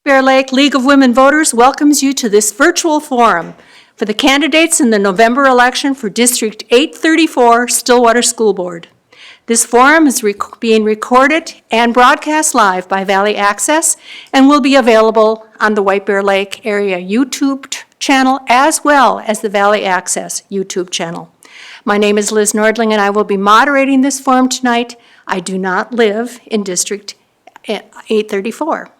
Bear Lake League of Women Voters welcomes you to this virtual forum for the candidates in the November election for District 834 Stillwater School Board. This forum is being recorded and broadcast live by Valley Access and will be available on the White Bear Lake area YouTube channel as well as the Valley Access YouTube channel. My name is Liz Nordling and I will be moderating this forum tonight. I do not live in District 834.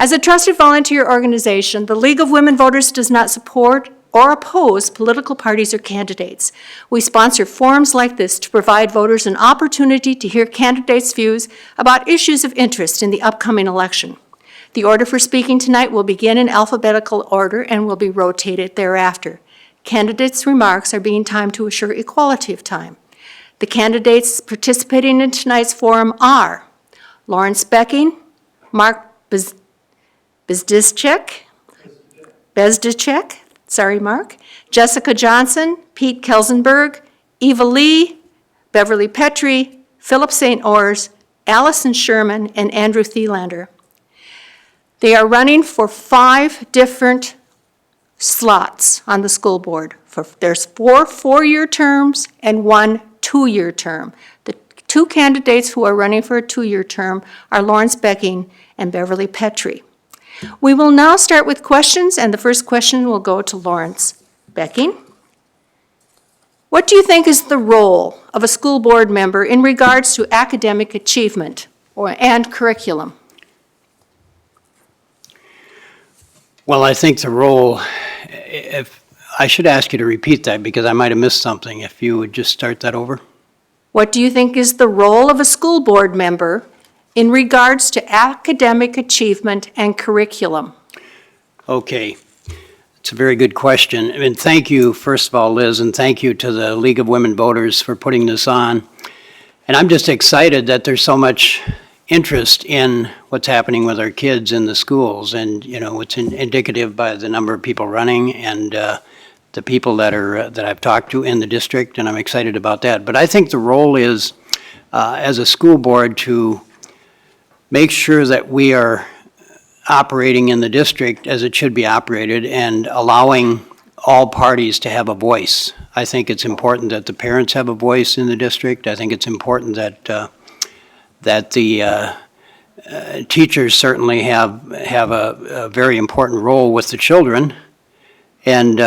As a trusted volunteer organization, the League of Women Voters does not support or oppose political parties or candidates. We sponsor forums like this to provide voters an opportunity to hear candidates' views about issues of interest in the upcoming election. The order for speaking tonight will begin in alphabetical order and will be rotated thereafter. Candidates' remarks are being timed to assure equality of time. The candidates participating in tonight's forum are Lawrence Becking, Mark Bezdicek, sorry Mark, Jessica Johnson, Pete Kelsenberg, Eva Lee, Beverly Petrie, Philip St. Ors, Allison Sherman, and Andrew Thielander. They are running for 5 different slots on the school board. There's 4 4-year terms and 1 2-year term. The 2 candidates who are running for a 2-year term are Lawrence Becking and Beverly Petrie. We will now start with questions, and the first question will go to Lawrence Becking. What do you think is the role of a school board member in regards to academic achievement and curriculum? Well, I think the role, if I should ask you to repeat that because I might have missed something, if you would just start that over. What do you think is the role of a school board member in regards to academic achievement and curriculum? Okay, it's a very good question. And thank you, first of all, Liz, and thank you to the League of Women Voters for putting this on. And I'm just excited that there's so much interest in what's happening with our kids in the schools. And, you know, it's indicative by the number of people running and the people that I've talked to in the district, and I'm excited about that. But I think the role is, as a school board, to make sure that we are operating in the district as it should be operated and allowing all parties to have a voice. I think it's important that the parents have a voice in the district. I think it's important that the teachers certainly have a very important role with the children. And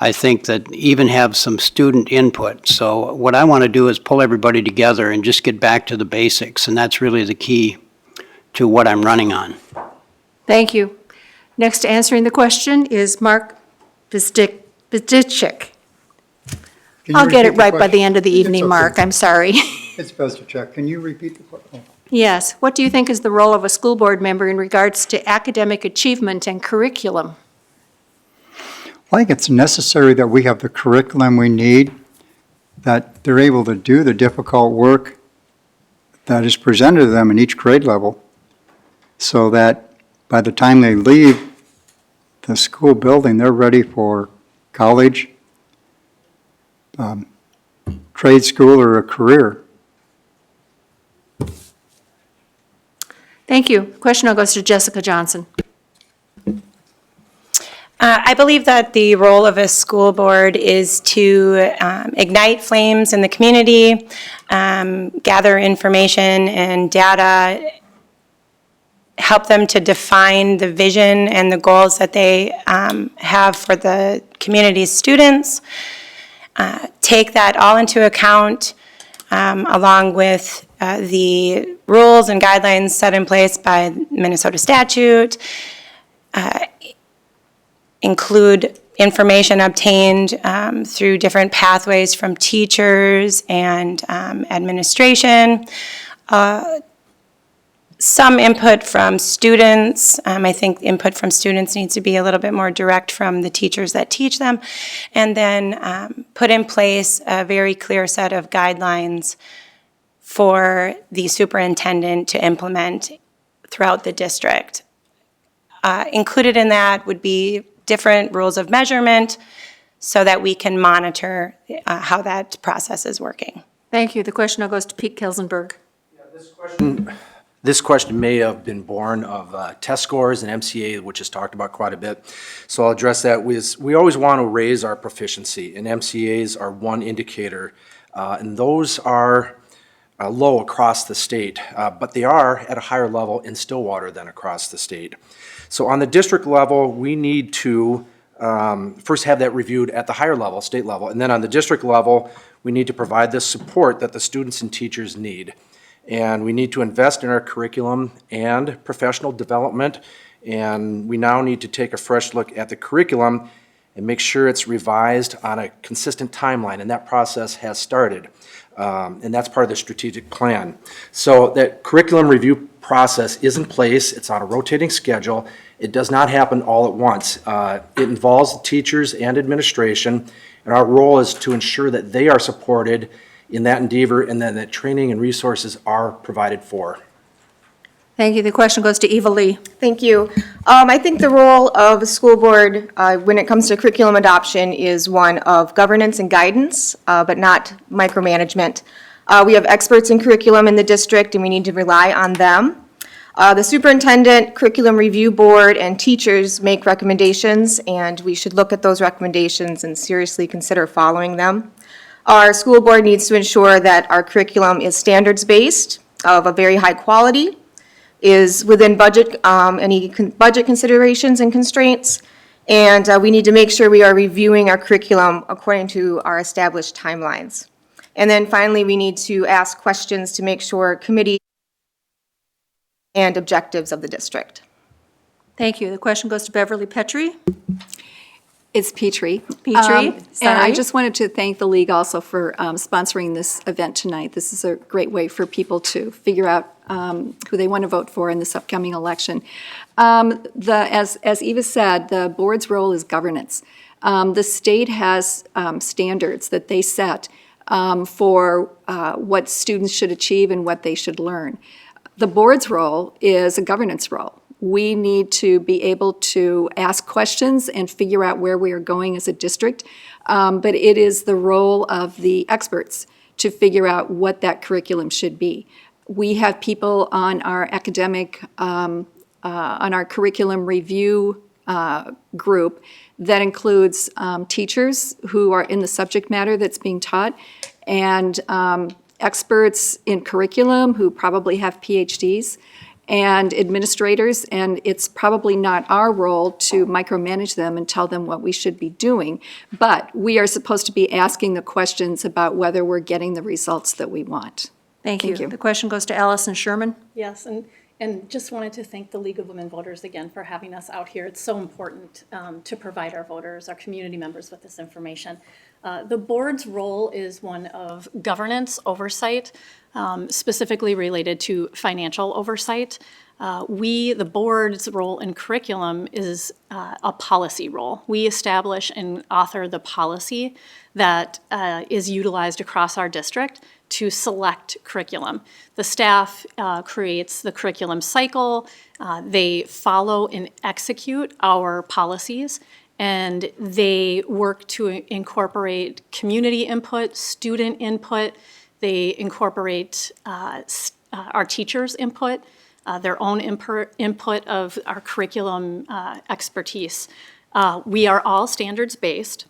I think that even have some student input. So what I want to do is pull everybody together and just get back to the basics, and that's really the key to what I'm running on. Thank you. Next to answering the question is Mark Bezdicek. I'll get it right by the end of the evening, okay. Mark, I'm sorry. It's Bezdicek. Can you repeat the question? Yes. What do you think is the role of a school board member in regards to academic achievement and curriculum? I think it's necessary that we have the curriculum we need, that they're able to do the difficult work that is presented to them in each grade level, so that by the time they leave the school building, they're ready for college, trade school, or a career. Thank you. The question now goes to Jessica Johnson. I believe that the role of a school board is to ignite flames in the community, gather information and data, help them to define the vision and the goals that they have for the community's students, take that all into account along with the rules and guidelines set in place by Minnesota statute, include information obtained through different pathways from teachers and administration, some input from students. I think input from students needs to be a little bit more direct from the teachers that teach them, and then put in place a very clear set of guidelines for the superintendent to implement throughout the district. Included in that would be different rules of measurement so that we can monitor how that process is working. Thank you. The question now goes to Pete Kelsenberg. Yeah, this question This question may have been born of test scores and MCA, which is talked about quite a bit. So I'll address that. We always want to raise our proficiency, and MCAs are one indicator. And those are low across the state, but they are at a higher level in Stillwater than across the state. So on the district level, we need to first have that reviewed at the higher level, state level, and then on the district level, we need to provide the support that the students and teachers need. And we need to invest in our curriculum and professional development, and we now need to take a fresh look at the curriculum and make sure it's revised on a consistent timeline, and that process has started. And that's part of the strategic plan. So that curriculum review process is in place. It's on a rotating schedule. It does not happen all at once. It involves the teachers and administration, and our role is to ensure that they are supported in that endeavor and that training and resources are provided for. Thank you. The question goes to Eva Lee. Thank you. I think the role of a school board when it comes to curriculum adoption is one of governance and guidance, but not micromanagement. We have experts in curriculum in the district, and we need to rely on them. The superintendent, curriculum review board, and teachers make recommendations, and we should look at those recommendations and seriously consider following them. Our school board needs to ensure that our curriculum is standards-based, of a very high quality, is within budget, budget considerations and constraints, and we need to make sure we are reviewing our curriculum according to our established timelines. And then finally, we need to ask questions to make sure committee and objectives of the district. Thank you. The question goes to Beverly Petrie. It's Petrie. Petrie, And sorry. I just wanted to thank the league also for sponsoring this event tonight. This is a great way for people to figure out who they want to vote for in this upcoming election. As Eva said, the board's role is governance. The state has standards that they set for what students should achieve and what they should learn. The board's role is a governance role. We need to be able to ask questions and figure out where we are going as a district, but it is the role of the experts to figure out what that curriculum should be. We have people on our academic, on our curriculum review group that includes teachers who are in the subject matter that's being taught, and experts in curriculum who probably have PhDs, and administrators, and it's probably not our role to micromanage them and tell them what we should be doing, but we are supposed to be asking the questions about whether we're getting the results that we want. Thank Thank you. you. The question goes to Allison Sherman. Yes, and just wanted to thank the League of Women Voters again for having us out here. It's so important to provide our voters, our community members with this information. The board's role is one of governance oversight, specifically related to financial oversight. The board's role in curriculum is a policy role. We establish and author the policy that is utilized across our district to select curriculum. The staff creates the curriculum cycle. They follow and execute our policies, and they work to incorporate community input, student input. They incorporate our teachers' input, their own input of our curriculum expertise. We are all standards-based,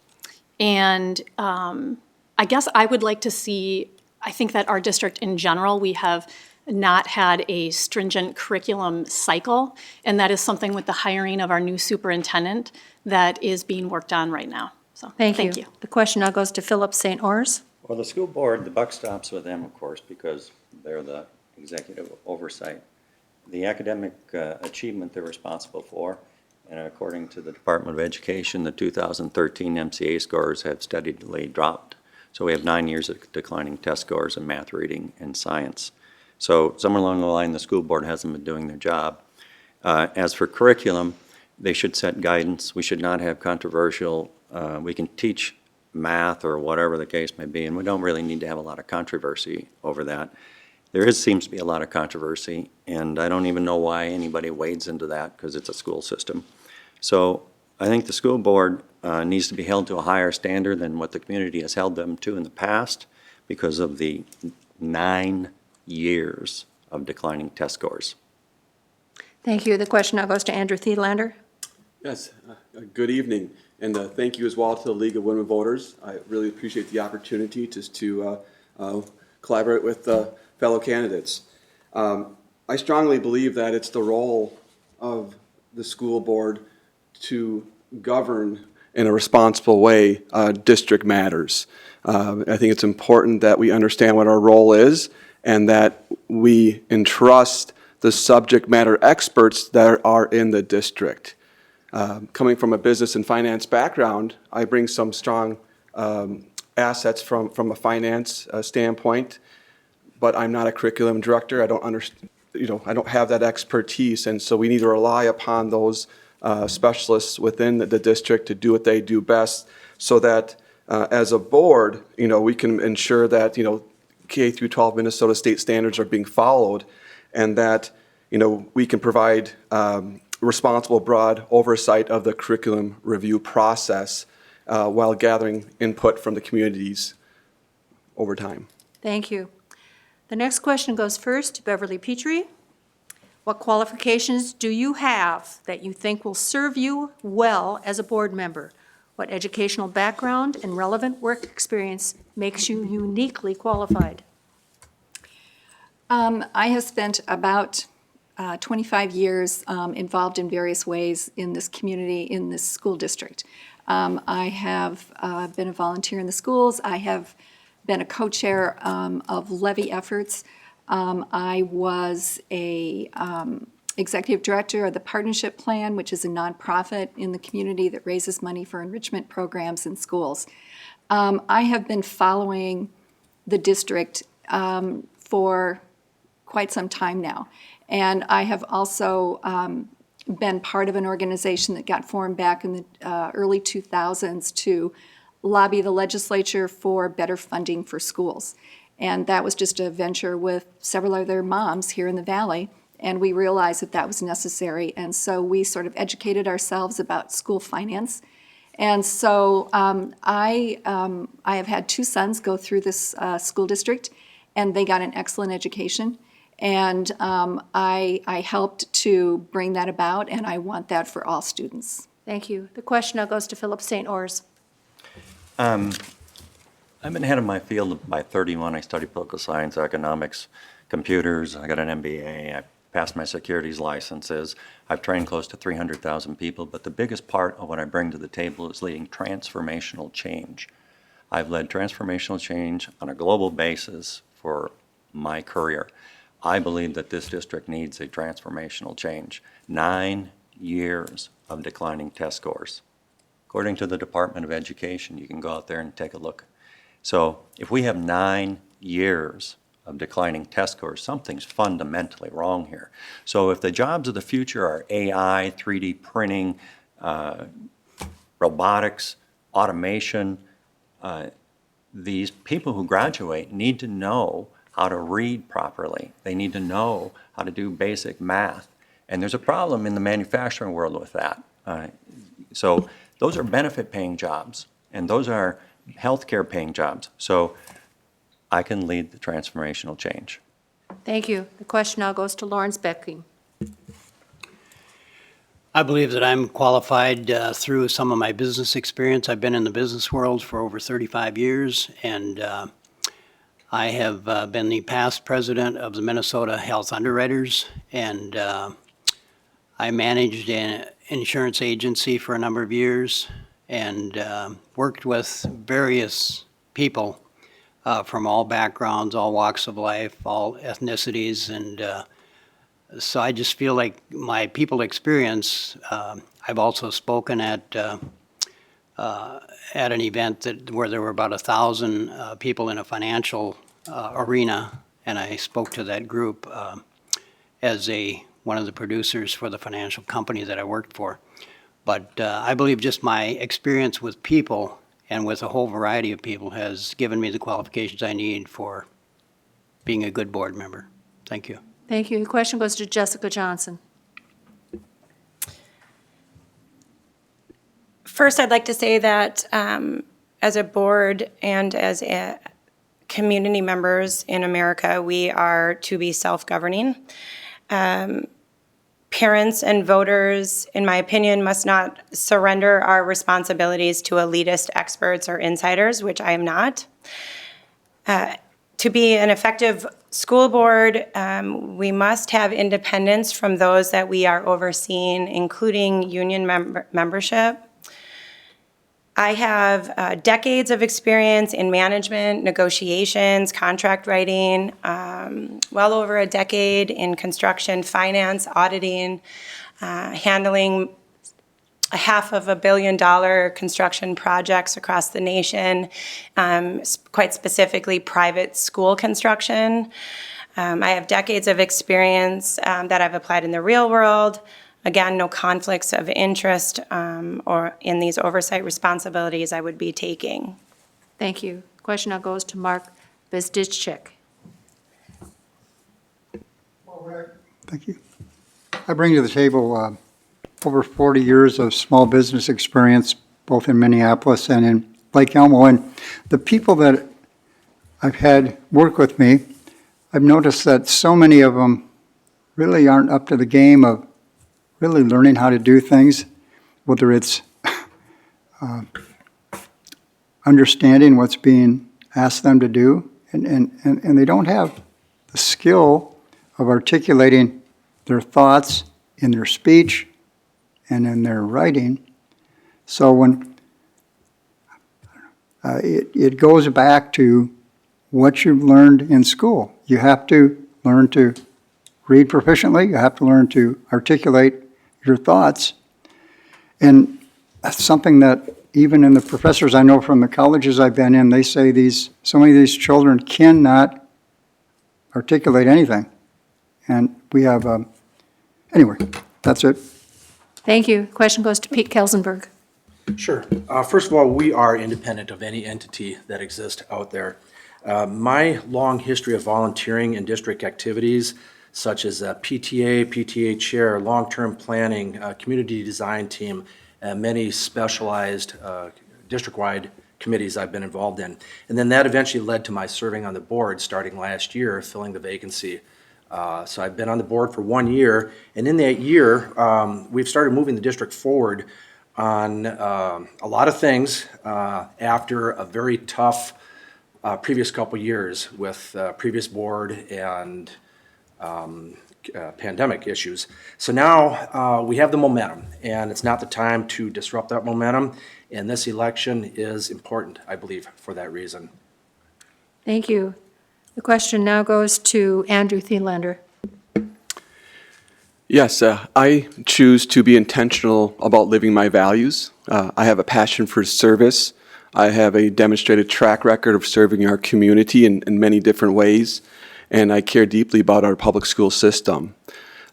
and I guess I would like to see, I think that our district in general, we have not had a stringent curriculum cycle, and that is something with the hiring of our new superintendent that is being worked on right now. So, Thank you. The question now goes to Philip St. Ors. Well, the school board, the buck stops with them, of course, because they're the executive oversight. The academic achievement they're responsible for, and according to the Department of Education, the 2013 MCA scores have steadily dropped. So we have 9 years of declining test scores in math, reading, and science. So somewhere along the line, the school board hasn't been doing their job. As for curriculum, they should set guidance. We should not have controversial, we can teach math or whatever the case may be, and we don't really need to have a lot of controversy over that. Seems to be a lot of controversy, and I don't even know why anybody wades into that, because it's a school system. So I think the school board needs to be held to a higher standard than what the community has held them to in the past, because of the 9 years of declining test scores. Thank you. The question now goes to Andrew Thielander. Yes, good evening, and thank you as well to the League of Women Voters. I really appreciate the opportunity to collaborate with fellow candidates. I strongly believe that it's the role of the school board to govern in a responsible way district matters. I think it's important that we understand what our role is and that we entrust the subject matter experts that are in the district. Coming from a business and finance background, I bring some strong assets from a finance standpoint, but I'm not a curriculum director. I don't understand, I don't have that expertise, and so we need to rely upon those specialists within the district to do what they do best, so that as a board, we can ensure that K through 12 Minnesota state standards are being followed, and that we can provide responsible, broad oversight of the curriculum review process while gathering input from the communities over time. Thank you. The next question goes first to Beverly Petrie. What qualifications do you have that you think will serve you well as a board member? What educational background and relevant work experience makes you uniquely qualified? I have spent about 25 years involved in various ways in this community, in this school district. I have been a volunteer in the schools. I have been a co-chair of levy efforts. I was a executive director of the Partnership Plan, which is a nonprofit in the community that raises money for enrichment programs in schools. I have been following the district for quite some time now. And I have also been part of an organization that got formed back in the early 2000s to lobby the legislature for better funding for schools. And that was just a venture with several other moms here in the Valley, and we realized that that was necessary. And so we sort of educated ourselves about school finance. And so I have had two sons go through this school district, and they got an excellent education. And I helped to bring that about, and I want that for all students. Thank you. The question now goes to Philip St. Ors. I've been ahead of my field by 31. I studied political science, economics, computers. I got an MBA. I passed my securities licenses. I've trained close to 300,000 people, but the biggest part of what I bring to the table is leading transformational change. I've led transformational change on a global basis for my career. I believe that this district needs a transformational change. 9 years of declining test scores. According to the Department of Education, you can go out there and take a look. So if we have 9 years of declining test scores, something's fundamentally wrong here. So if the jobs of the future are AI, 3D printing, robotics, automation, these people who graduate need to know how to read properly. They need to know how to do basic math. And there's a problem in the manufacturing world with that. So those are benefit-paying jobs, and those are healthcare paying jobs. So I can lead the transformational change. Thank you. The question now goes to Lawrence Becking. I believe that I'm qualified through some of my business experience. I've been in the business world for over 35 years, and I have been the past president of the Minnesota Health Underwriters, and I managed an insurance agency for a number of years and worked with various people from all backgrounds, all walks of life, all ethnicities, and so I just feel like my people experience. I've also spoken at an event where there were about 1,000 people in a financial arena, and I spoke to that group as one of the producers for the financial company that I worked for. But I believe just my experience with people and with a whole variety of people has given me the qualifications I need for being a good board member. Thank you. Thank you. The question goes to Jessica Johnson. First, I'd like to say that as a board and as community members in America, we are to be self-governing. Parents and voters, in my opinion, must not surrender our responsibilities to elitist experts or insiders, which I am not. To be an effective school board, we must have independence from those that we are overseeing, including union membership. I have decades of experience in management, negotiations, contract writing, well over a decade in construction, finance, auditing, handling $500 million construction projects across the nation, quite specifically private school construction. I have decades of experience that I've applied in the real world. Again, no conflicts of interest or in these oversight responsibilities I would be taking. Thank you. Question now goes to Mark Bezdichik. Thank you. I bring to the table over 40 years of small business experience, both in Minneapolis and in Lake Elmo. And the people that I've had work with me, I've noticed that so many of them really aren't up to the game of really learning how to do things, whether it's understanding what's being asked them to do, and they don't have the skill of articulating their thoughts in their speech and in their writing. So when it goes back to what you've learned in school. You have to learn to read proficiently, you have to learn to articulate your thoughts. And that's something that even in the professors I know from the colleges I've been in, they say so many of these children cannot articulate anything. And we have, anyway, that's it. Thank you. Question goes to Pete Kelsenberg. Sure. First of all, we are independent of any entity that exists out there. My long history of volunteering in district activities, such as PTA chair, long-term planning, community design team, and many specialized district-wide committees I've been involved in. And then that eventually led to my serving on the board starting last year, filling the vacancy. So I've been on the board for 1 year, and in that year, we've started moving the district forward on a lot of things after a very tough previous couple years with previous board and pandemic issues. So now we have the momentum, and it's not the time to disrupt that momentum, and this election is important, I believe, for that reason. Thank you. The question now goes to Andrew Thielander. Yes, I choose to be intentional about living my values. I have a passion for service. I have a demonstrated track record of serving our community in many different ways, and I care deeply about our public school system.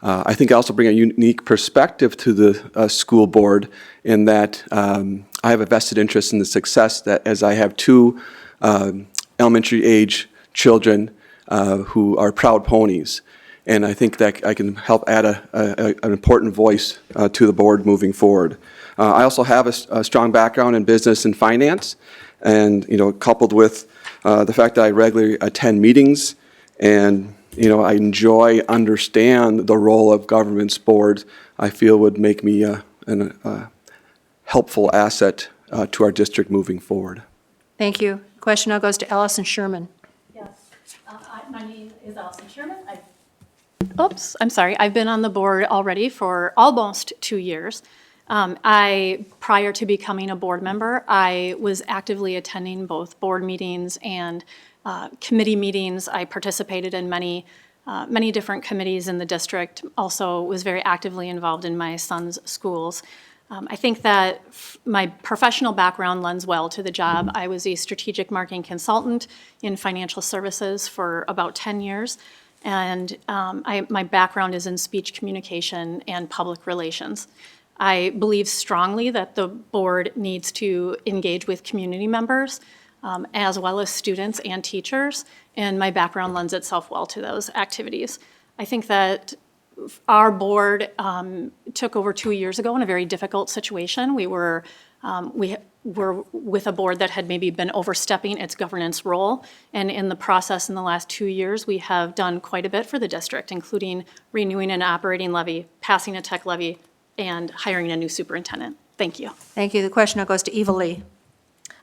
I think I also bring a unique perspective to the school board in that I have a vested interest in the success that, as I have two elementary age children who are proud ponies. And I think that I can help add an important voice to the board moving forward. I also have a strong background in business and finance, and coupled with the fact that I regularly attend meetings, and I enjoy, understand the role of government's boards, I feel would make me a helpful asset to our district moving forward. Thank you. Question now goes to Allison Sherman. Yes, my name is Allison Sherman. I've been on the board already for almost 2 years. Prior to becoming a board member, I was actively attending both board meetings and committee meetings. I participated in many different committees in the district. Also was very actively involved in my son's schools. I think that my professional background lends well to the job. I was a strategic marketing consultant in financial services for about 10 years. And my background is in speech communication and public relations. I believe strongly that the board needs to engage with community members as well as students and teachers, and my background lends itself well to those activities. I think that our board took over 2 years ago in a very difficult situation. We were We were with a board that had maybe been overstepping its governance role. And in the process in the last 2 years, we have done quite a bit for the district, including renewing an operating levy, passing a tech levy, and hiring a new superintendent. Thank you. Thank you. The question now goes to Eva Lee.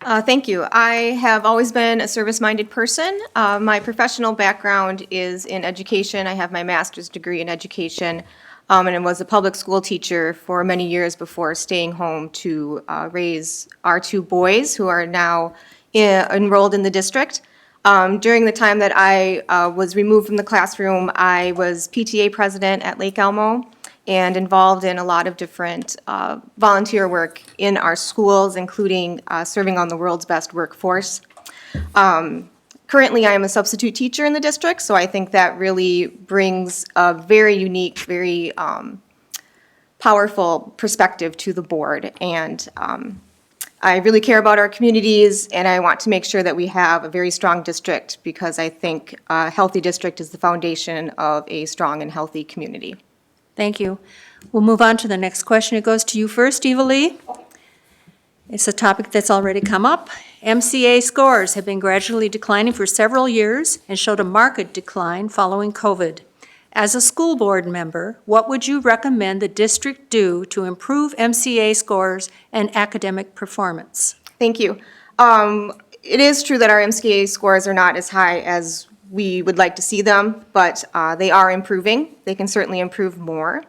Thank you. I have always been a service-minded person. My professional background is in education. I have my master's degree in education, and I was a public school teacher for many years before staying home to raise our 2 boys, who are now enrolled in the district. During the time that I was removed from the classroom, I was PTA president at Lake Elmo and involved in a lot of different volunteer work in our schools, including serving on the world's best workforce. Currently, I am a substitute teacher in the district, so I think that really brings a very unique, very powerful perspective to the board. And I really care about our communities, and I want to make sure that we have a very strong district, because I think a healthy district is the foundation of a strong and healthy community. Thank you. We'll move on to the next question. It goes to you first, Eva Lee. It's a topic that's already come up. MCA scores have been gradually declining for several years and showed a marked decline following COVID. As a school board member, what would you recommend the district do to improve MCA scores and academic performance? Thank you. It is true that our MCA scores are not as high as we would like to see them, but they are improving. They can certainly improve more.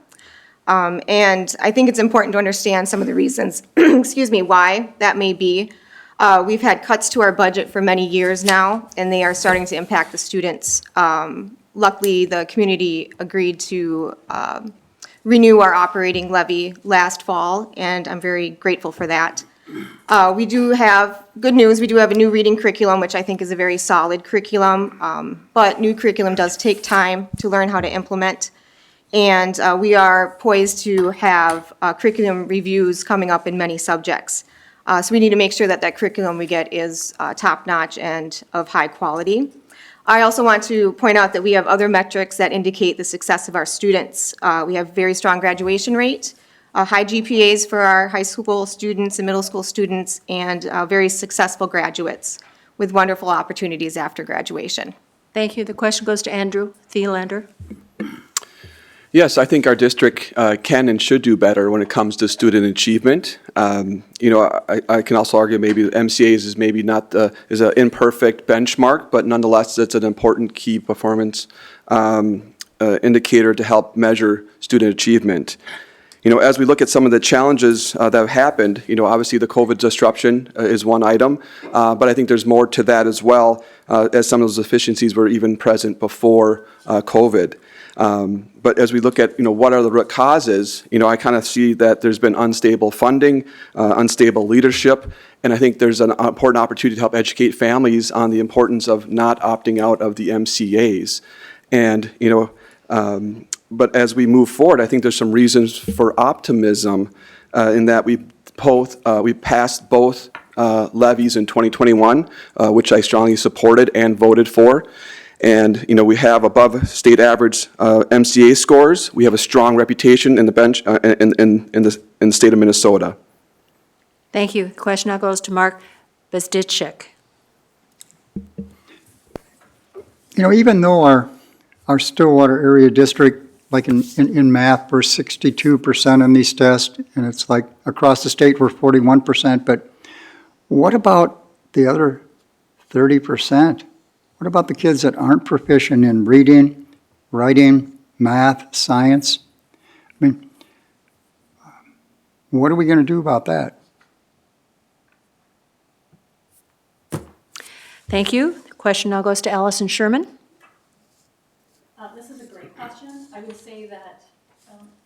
And I think it's important to understand some of the reasons, excuse me, why that may be. We've had cuts to our budget for many years now, and they are starting to impact the students. Luckily, the community agreed to renew our operating levy last fall, and I'm very grateful for that. We do have, good news, we do have a new reading curriculum, which I think is a very solid curriculum, but new curriculum does take time to learn how to implement. And we are poised to have curriculum reviews coming up in many subjects. So we need to make sure that that curriculum we get is top-notch and of high quality. I also want to point out that we have other metrics that indicate the success of our students. We have very strong graduation rate, high GPAs for our high school students and middle school students, and very successful graduates with wonderful opportunities after graduation. Thank you. The question goes to Andrew Thielander. Yes, I think our district can and should do better when it comes to student achievement. I can also argue maybe MCAs is maybe not is an imperfect benchmark, but nonetheless, it's an important key performance indicator to help measure student achievement. As we look at some of the challenges that have happened, obviously the COVID disruption is one item, but I think there's more to that as well, as some of those efficiencies were even present before COVID. But as we look at, what are the root causes, I kind of see that there's been unstable funding, unstable leadership, and I think there's an important opportunity to help educate families on the importance of not opting out of the MCAs. And, but as we move forward, I think there's some reasons for optimism in that we passed both levies in 2021, which I strongly supported and voted for. And, we have above state average MCA scores. We have a strong reputation in the bench in the state of Minnesota. Thank you. The question now goes to Mark Bezditchik. Even though our Stillwater area district, like in math, we're 62% in these tests, and it's like across the state we're 41%, but what about the other 30%? What about the kids that aren't proficient in reading, writing, math, science? I mean, what are we going to do about that? Thank you. The question now goes to Allison Sherman. This is a great question. I would say that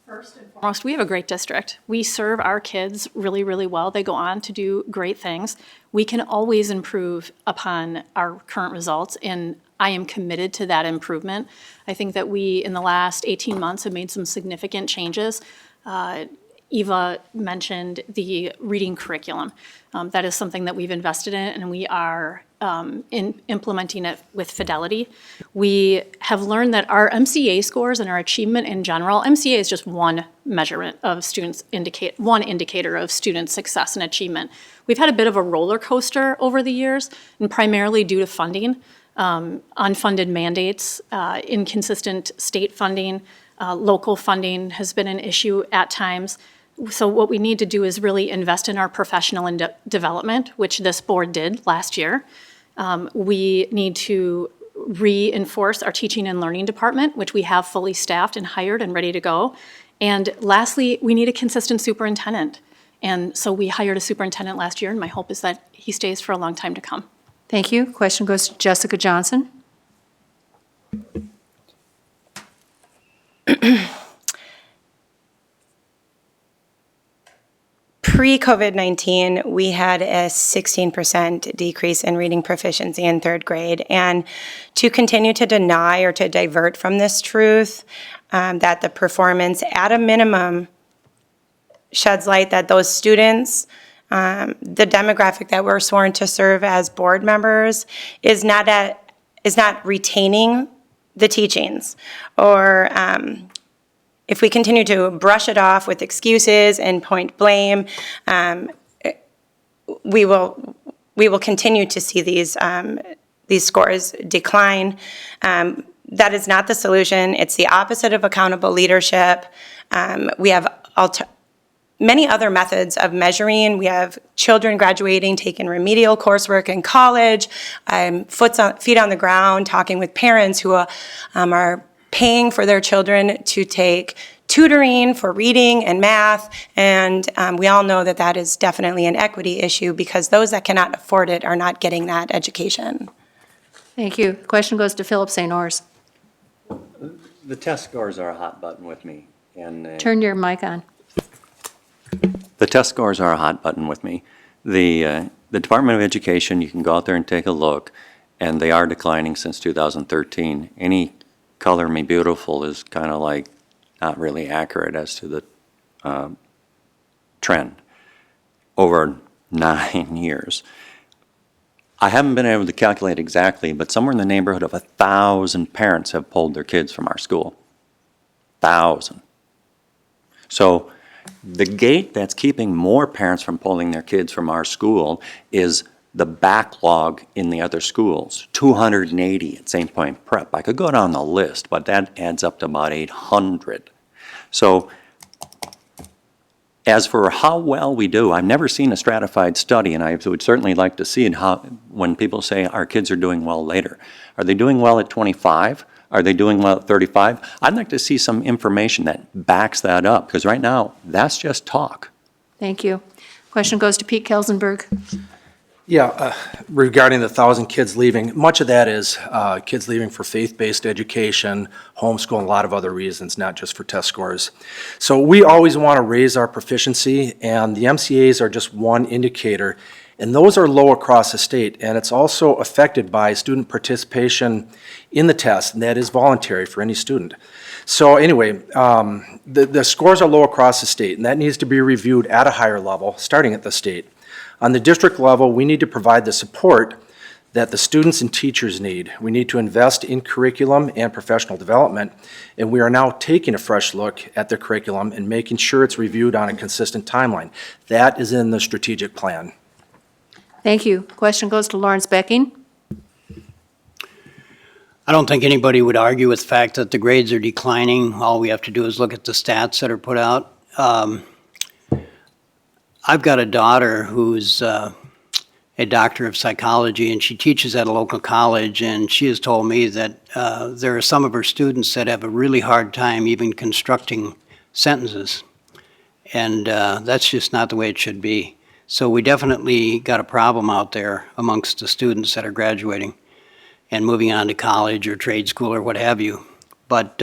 first and foremost, we have a great district. We serve our kids really, really well. They go on to do great things. We can always improve upon our current results, and I am committed to that improvement. I think that we, in the last 18 months, have made some significant changes. Eva mentioned the reading curriculum. That is something that we've invested in, and we are in implementing it with fidelity. We have learned that our MCA scores and our achievement in general, MCA is just one measurement of one indicator of student success and achievement. We've had a bit of a roller coaster over the years, and primarily due to funding, unfunded mandates, inconsistent state funding, local funding has been an issue at times. So what we need to do is really invest in our professional development, which this board did last year. We need to reinforce our teaching and learning department, which we have fully staffed and hired and ready to go. And lastly, we need a consistent superintendent. And so we hired a superintendent last year, and my hope is that he stays for a long time to come. Thank you. Question goes to Jessica Johnson. Pre-COVID-19, we had a 16% decrease in reading proficiency in third grade. And to continue to deny or to divert from this truth, that the performance at a minimum sheds light that those students, the demographic that we're sworn to serve as board members, is not retaining the teachings, or if we continue to brush it off with excuses and point blame, we will continue to see these scores decline. That is not the solution. It's the opposite of accountable leadership. We have many other methods of measuring. We have children graduating, taking remedial coursework in college, feet on the ground, talking with parents who are paying for their children to take tutoring for reading and math, and we all know that that is definitely an equity issue because those that cannot afford it are not getting that education. Thank you. The question goes to Philip St. Ors. The test scores are a hot button with me. And Turn your mic on. the test scores are a hot button with me. The Department of Education, you can go out there and take a look, and they are declining since 2013. Any color me beautiful is kind of like not really accurate as to the trend over 9 years. I haven't been able to calculate exactly, but somewhere in the neighborhood of 1,000 parents have pulled their kids from our school. 1,000. So the gate that's keeping more parents from pulling their kids from our school is the backlog in the other schools. 280 at St. Point Prep. I could go down the list, but that adds up to about 800. So as for how well we do, I've never seen a stratified study, and I would certainly like to see it when people say our kids are doing well later. Are they doing well at 25? Are they doing well at 35? I'd like to see some information that backs that up, because right now, that's just talk. Thank you. Question goes to Pete Kelsenberg. Yeah, regarding the 1,000 kids leaving, much of that is kids leaving for faith-based education, homeschool, and a lot of other reasons, not just for test scores. So we always want to raise our proficiency, and the MCAs are just one indicator, and those are low across the state, and it's also affected by student participation in the test, and that is voluntary for any student. So anyway, the scores are low across the state, and that needs to be reviewed at a higher level, starting at the state. On the district level, we need to provide the support that the students and teachers need. We need to invest in curriculum and professional development, and we are now taking a fresh look at the curriculum and making sure it's reviewed on a consistent timeline. That is in the strategic plan. Thank you. Question goes to Lawrence Becking. I don't think anybody would argue with the fact that the grades are declining. All we have to do is look at the stats that are put out. I've got a daughter who's a doctor of psychology, and she teaches at a local college, and she has told me that there are some of her students that have a really hard time even constructing sentences. And that's just not the way it should be. So we definitely got a problem out there amongst the students that are graduating and moving on to college or trade school or what have you. But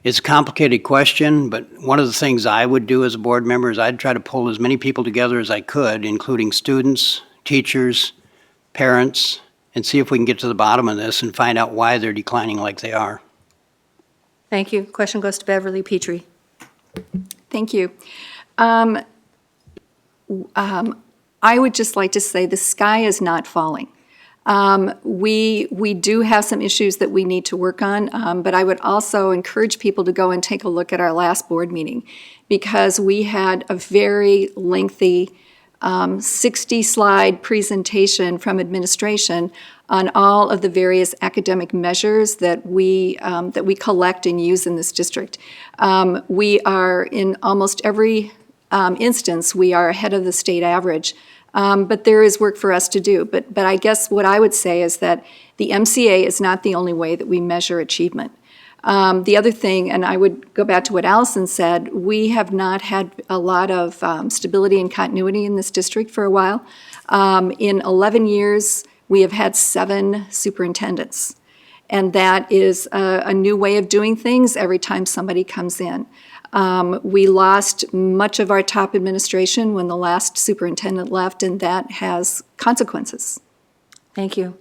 it's a complicated question, but one of the things I would do as a board member is I'd try to pull as many people together as I could, including students, teachers, parents, and see if we can get to the bottom of this and find out why they're declining like they are. Thank you. Question goes to Beverly Petrie. Thank you. I would just like to say the sky is not falling. We do have some issues that we need to work on, but I would also encourage people to go and take a look at our last board meeting, because we had a very lengthy 60-slide presentation from administration on all of the various academic measures that we collect and use in this district. We are, in almost every instance, we are ahead of the state average. But there is work for us to do. But I guess what I would say is that the MCA is not the only way that we measure achievement. The other thing, and I would go back to what Allison said, we have not had a lot of stability and continuity in this district for a while. In 11 years, we have had 7 superintendents. And that is a new way of doing things every time somebody comes in. We lost much of our top administration when the last superintendent left, and that has consequences. Thank you.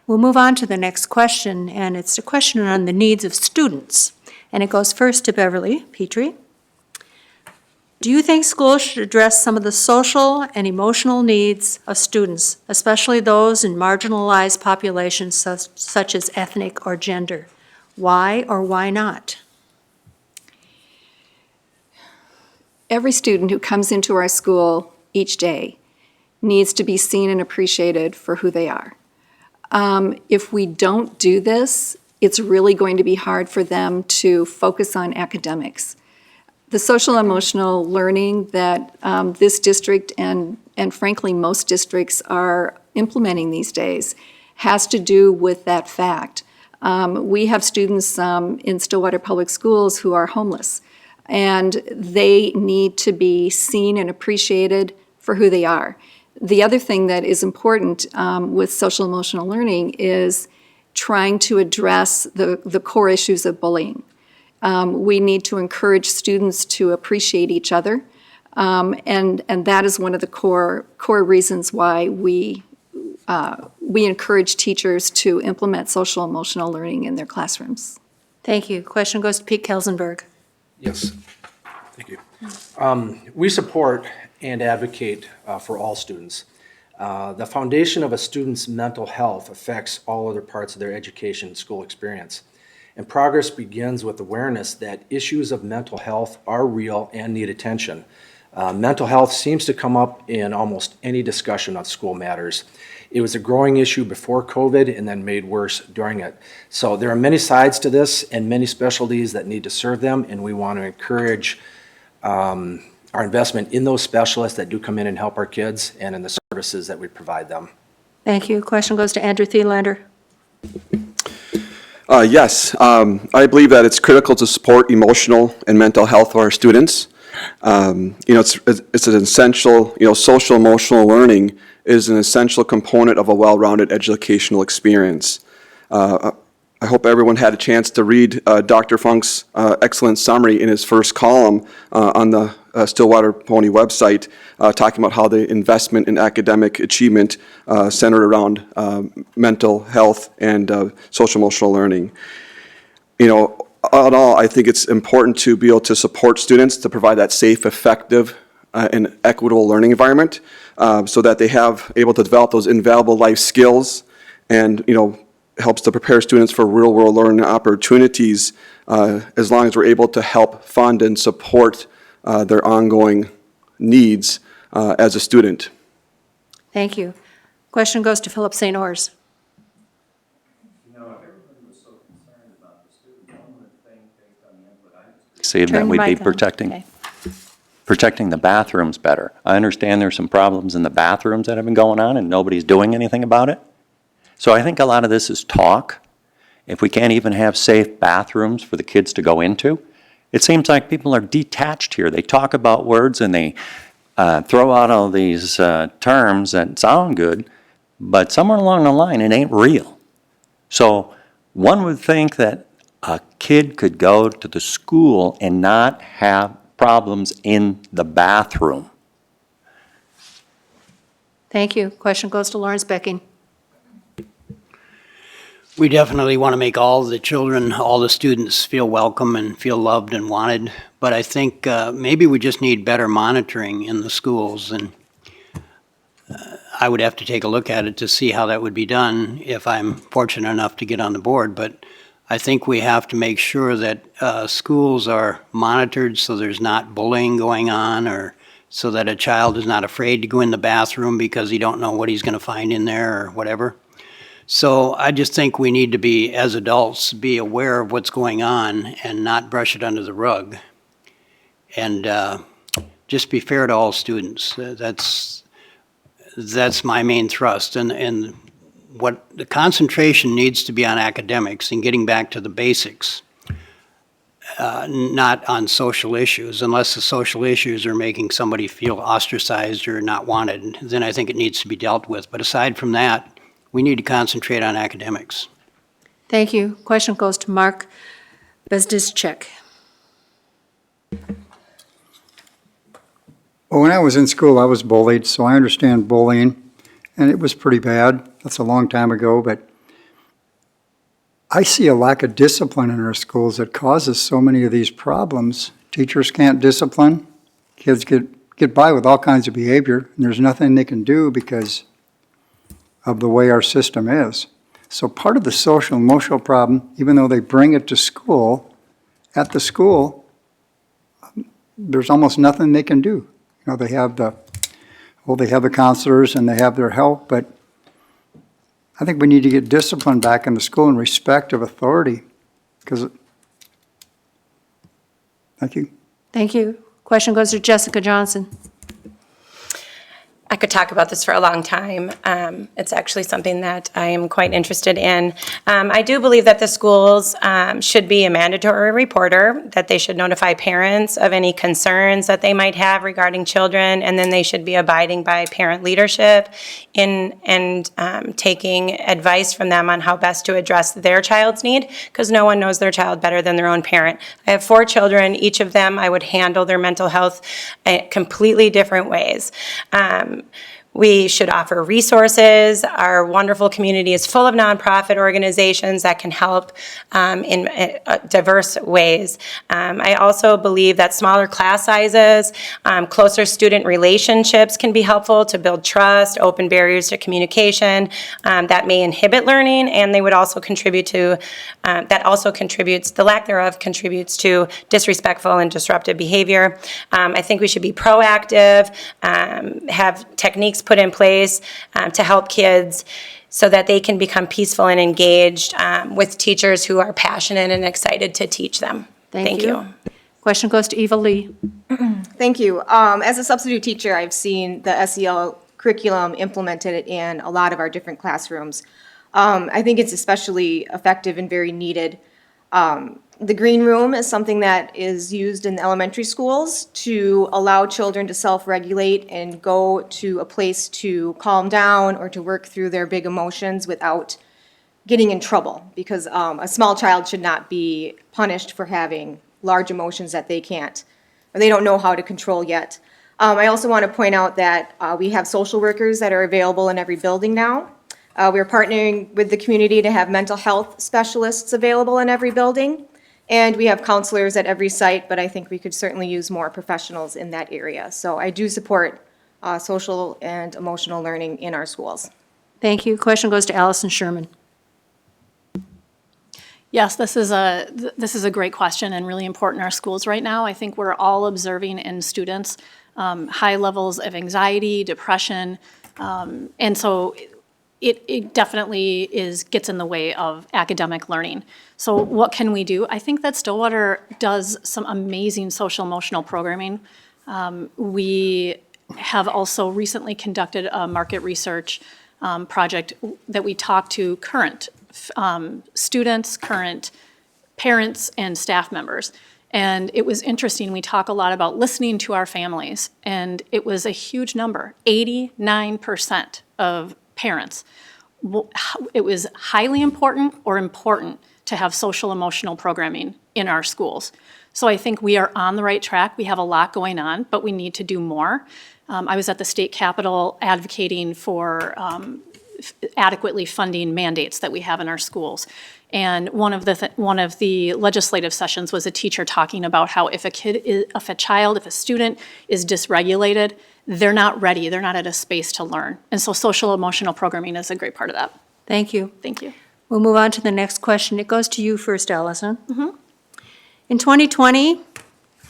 We'll move on to the next question, and it's a question on the needs of students. And it goes first to Beverly Petrie. Do you think schools should address some of the social and emotional needs of students, especially those in marginalized populations such as ethnic or gender? Why or why not? Every student who comes into our school each day needs to be seen and appreciated for who they are. If we don't do this, it's really going to be hard for them to focus on academics. The social emotional learning that this district and frankly most districts are implementing these days has to do with that fact. We have students in Stillwater Public Schools who are homeless, and they need to be seen and appreciated for who they are. The other thing that is important with social emotional learning is trying to address the core issues of bullying. We need to encourage students to appreciate each other, and that is one of the core reasons why we encourage teachers to implement social emotional learning in their classrooms. Thank you. Question goes to Pete Kelsenberg. Yes, thank you. We support and advocate for all students. The foundation of a student's mental health affects all other parts of their education and school experience. And progress begins with awareness that issues of mental health are real and need attention. Mental health seems to come up in almost any discussion of school matters. It was a growing issue before COVID and then made worse during it. So there are many sides to this and many specialties that need to serve them, and we want to encourage our investment in those specialists that do come in and help our kids and in the services that we provide them. Thank you. Question goes to Andrew Thielander. Yes, I believe that it's critical to support emotional and mental health of our students. It's an essential, social emotional learning is an essential component of a well-rounded educational experience. I hope everyone had a chance to read Dr. Funk's excellent summary in his first column on the Stillwater Pony website, talking about how the investment in academic achievement centered around mental health and social emotional learning. All in all, I think it's important to be able to support students to provide that safe, effective, and equitable learning environment so that they have able to develop those invaluable life skills and, helps to prepare students for real-world learning opportunities as long as we're able to help fund and support their ongoing needs as a student. Thank you. Question goes to Philip St. Ors. If everybody was so concerned about the student, one would think based on the input I just received Turn that your we'd be mic on. protecting the bathrooms better. I understand there's some problems in the bathrooms that have been going on and nobody's doing anything about it. So I think a lot of this is talk. If we can't even have safe bathrooms for the kids to go into, it seems like people are detached here. They talk about words and they throw out all these terms that sound good, but somewhere along the line it ain't real. So one would think that a kid could go to the school and not have problems in the bathroom. Thank you. Question goes to Lawrence Becking. We definitely want to make all the children, all the students feel welcome and feel loved and wanted, but I think maybe we just need better monitoring in the schools. And I would have to take a look at it to see how that would be done if I'm fortunate enough to get on the board. But I think we have to make sure that schools are monitored so there's not bullying going on, or so that a child is not afraid to go in the bathroom because he don't know what he's going to find in there or whatever. So I just think we need to be, as adults, be aware of what's going on and not brush it under the rug. And just be fair to all students. That's my main thrust. And what the concentration needs to be on academics and getting back to the basics, not on social issues. Unless the social issues are making somebody feel ostracized or not wanted, then I think it needs to be dealt with. But aside from that, we need to concentrate on academics. Thank you. Question goes to Mark Bezdischek. Well, when I was in school, I was bullied, so I understand bullying, and it was pretty bad. That's a long time ago, but I see a lack of discipline in our schools that causes so many of these problems. Teachers can't discipline. Kids get by with all kinds of behavior, and there's nothing they can do because of the way our system is. So part of the social emotional problem, even though they bring it to school, at the school, there's almost nothing they can do. You know, they have the counselors and they have their help, but I think we need to get discipline back in the school and respect of authority. Thank you. Thank you. Question goes to Jessica Johnson. I could talk about this for a long time. It's actually something that I am quite interested in. I do believe that the schools should be a mandatory reporter, that they should notify parents of any concerns that they might have regarding children, and then they should be abiding by parent leadership and taking advice from them on how best to address their child's need, because no one knows their child better than their own parent. I have 4 children. Each of them, I would handle their mental health completely different ways. We should offer resources. Our wonderful community is full of nonprofit organizations that can help in diverse ways. I also believe that smaller class sizes, closer student relationships can be helpful to build trust, open barriers to communication. That may inhibit learning, and they would also contribute to, the lack thereof contributes to disrespectful and disruptive behavior. I think we should be proactive, have techniques put in place to help kids so that they can become peaceful and engaged with teachers who are passionate and excited to teach them. Thank you. Question goes to Eva Lee. Thank you. As a substitute teacher, I've seen the SEL curriculum implemented in a lot of our different classrooms. I think it's especially effective and very needed. The green room is something that is used in elementary schools to allow children to self-regulate and go to a place to calm down or to work through their big emotions without getting in trouble, because a small child should not be punished for having large emotions that they can't, or they don't know how to control yet. I also want to point out that we have social workers that are available in every building now. We're partnering with the community to have mental health specialists available in every building. And we have counselors at every site, but I think we could certainly use more professionals in that area. So I do support social and emotional learning in our schools. Thank you. Question goes to Allison Sherman. Yes, this is a great question and really important in our schools right now. I think we're all observing in students high levels of anxiety, depression, and so it definitely gets in the way of academic learning. So what can we do? I think that Stillwater does some amazing social emotional programming. We have also recently conducted a market research project that we talked to current students, current parents, and staff members. And it was interesting. We talk a lot about listening to our families, and it was a huge number, 89% of parents. It was highly important or important to have social emotional programming in our schools. So I think we are on the right track. We have a lot going on, but we need to do more. I was at the state capitol advocating for adequately funding mandates that we have in our schools. And one of the legislative sessions was a teacher talking about how if a student is dysregulated, they're not ready, they're not at a space to learn. And so social emotional programming is a great part of that. Thank you. Thank you. We'll move on to the next question. It goes to you first, Allison. In 2020,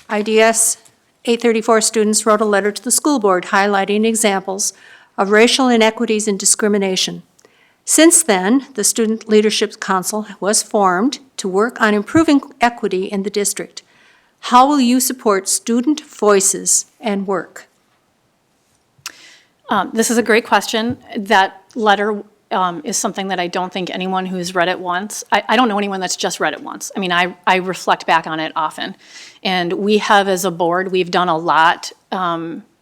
IDS 834 students wrote a letter to the school board highlighting examples of racial inequities and discrimination. Since then, the Student Leadership Council was formed to work on improving equity in the district. How will you support student voices and work? This is a great question. That letter is something that I don't think anyone who's read it once, I don't know anyone that's just read it once. I mean, I reflect back on it often. And we have, as a board, we've done a lot,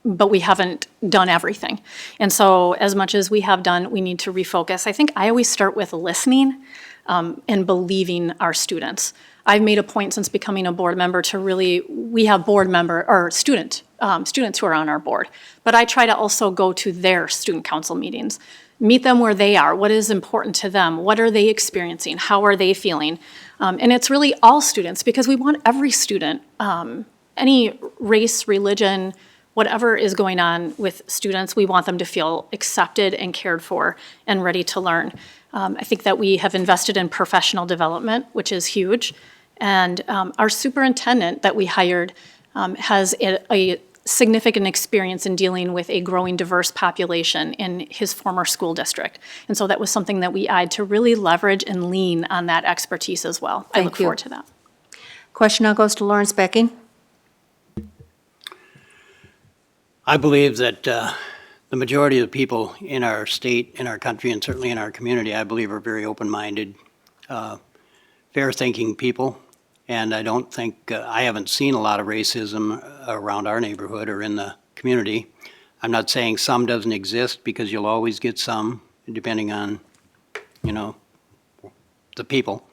but we haven't done everything. And so as much as we have done, we need to refocus. I think I always start with listening and believing our students. I've made a point since becoming a board member to really, we have board member, or students who are on our board. But I try to also go to their student council meetings, meet them where they are, what is important to them, what are they experiencing, how are they feeling? And it's really all students, because we want every student, any race, religion, whatever is going on with students, we want them to feel accepted and cared for and ready to learn. I think that we have invested in professional development, which is huge. And our superintendent that we hired has a significant experience in dealing with a growing diverse population in his former school district. And so that was something that we eyed to really leverage and lean on that expertise as well. I look forward to that. Question now goes to Lawrence Becking. I believe that the majority of the people in our state, in our country, and certainly in our community, I believe are very open-minded, fair-thinking people. And I don't think, I haven't seen a lot of racism around our neighborhood or in the community. I'm not saying some doesn't exist, because you'll always get some, depending on, the people.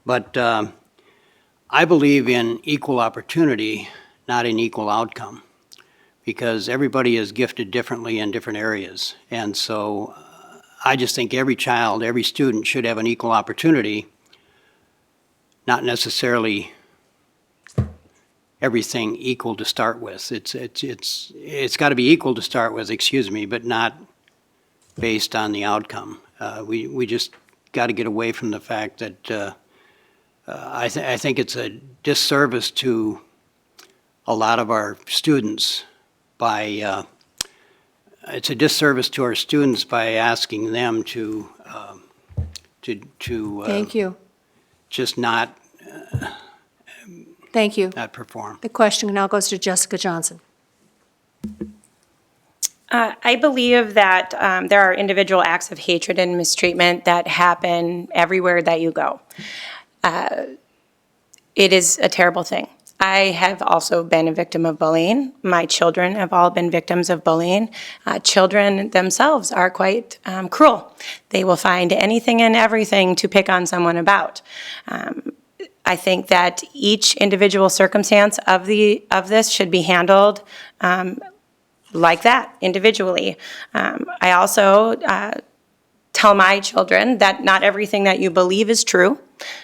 But I believe in equal opportunity, not in equal outcome, because everybody is gifted differently in different areas. And so I just think every child, every student should have an equal opportunity, not necessarily everything equal to start with. It's got to be equal to start with, but not based on the outcome. We just got to get away from the fact that I think it's a disservice to a lot of our students by asking them to Thank you. just not Thank you. not perform. The question now goes to Jessica Johnson. I believe that there are individual acts of hatred and mistreatment that happen everywhere that you go. It is a terrible thing. I have also been a victim of bullying. My children have all been victims of bullying. Children themselves are quite cruel. They will find anything and everything to pick on someone about. I think that each individual circumstance of this should be handled like that, individually. I also tell my children that not everything that you believe is true.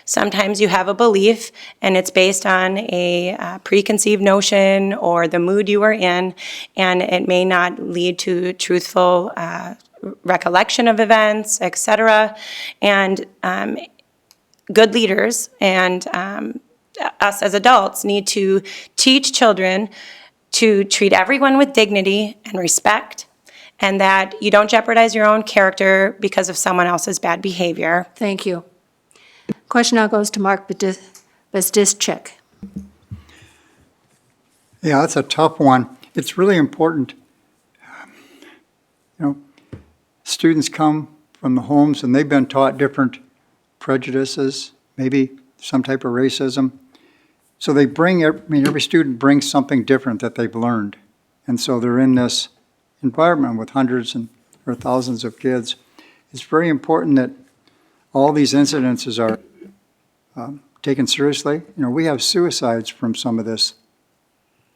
Sometimes you have a belief and it's based on a preconceived notion or the mood you are in, and it may not lead to truthful recollection of events, etc. And good leaders and us as adults need to teach children to treat everyone with dignity and respect, and that you don't jeopardize your own character because of someone else's bad behavior. Thank you. Question now goes to Mark Bezdischek. Yeah, that's a tough one. It's really important. Students come from the homes and they've been taught different prejudices, maybe some type of racism. So they bring, every student brings something different that they've learned. And so they're in this environment with hundreds or thousands of kids. It's very important that all these incidences are taken seriously. We have suicides from some of this,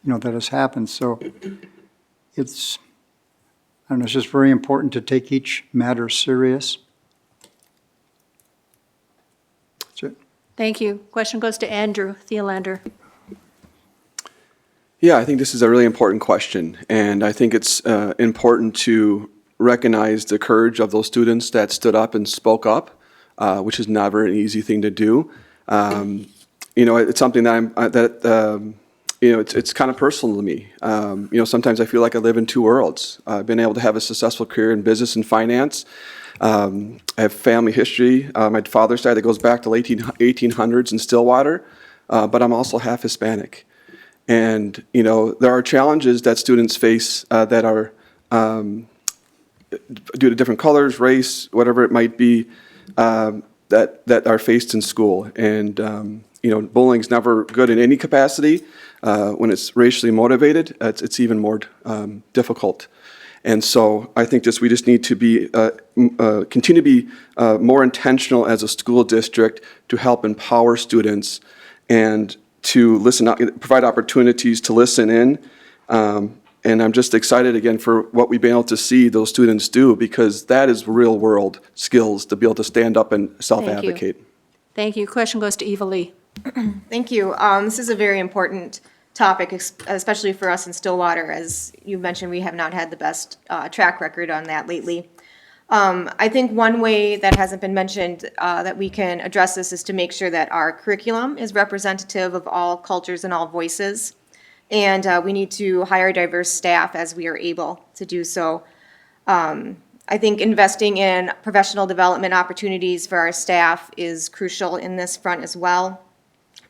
that has happened. So it's just very important to take each matter serious. That's it. Thank you. Question goes to Andrew Thielander. Yeah, I think this is a really important question, and I think it's important to recognize the courage of those students that stood up and spoke up, which is never an easy thing to do. It's something that it's kind of personal to me. Sometimes I feel like I live in two worlds. I've been able to have a successful career in business and finance. I have family history. My father's side that goes back to the 1800s in Stillwater, but I'm also half Hispanic. And, there are challenges that students face that are due to different colors, race, whatever it might be, that are faced in school. And, bullying's never good in any capacity. When it's racially motivated, it's even more difficult. And so I think we just need to be continue to be more intentional as a school district to help empower students and to provide opportunities to listen in. And I'm just excited again for what we've been able to see those students do, because that is real world skills to be able to stand up and self-advocate. Thank you. Question goes to Eva Lee. Thank you. This is a very important topic, especially for us in Stillwater. As you mentioned, we have not had the best track record on that lately. I think one way that hasn't been mentioned that we can address this is to make sure that our curriculum is representative of all cultures and all voices. And we need to hire diverse staff as we are able to do so. I think investing in professional development opportunities for our staff is crucial in this front as well.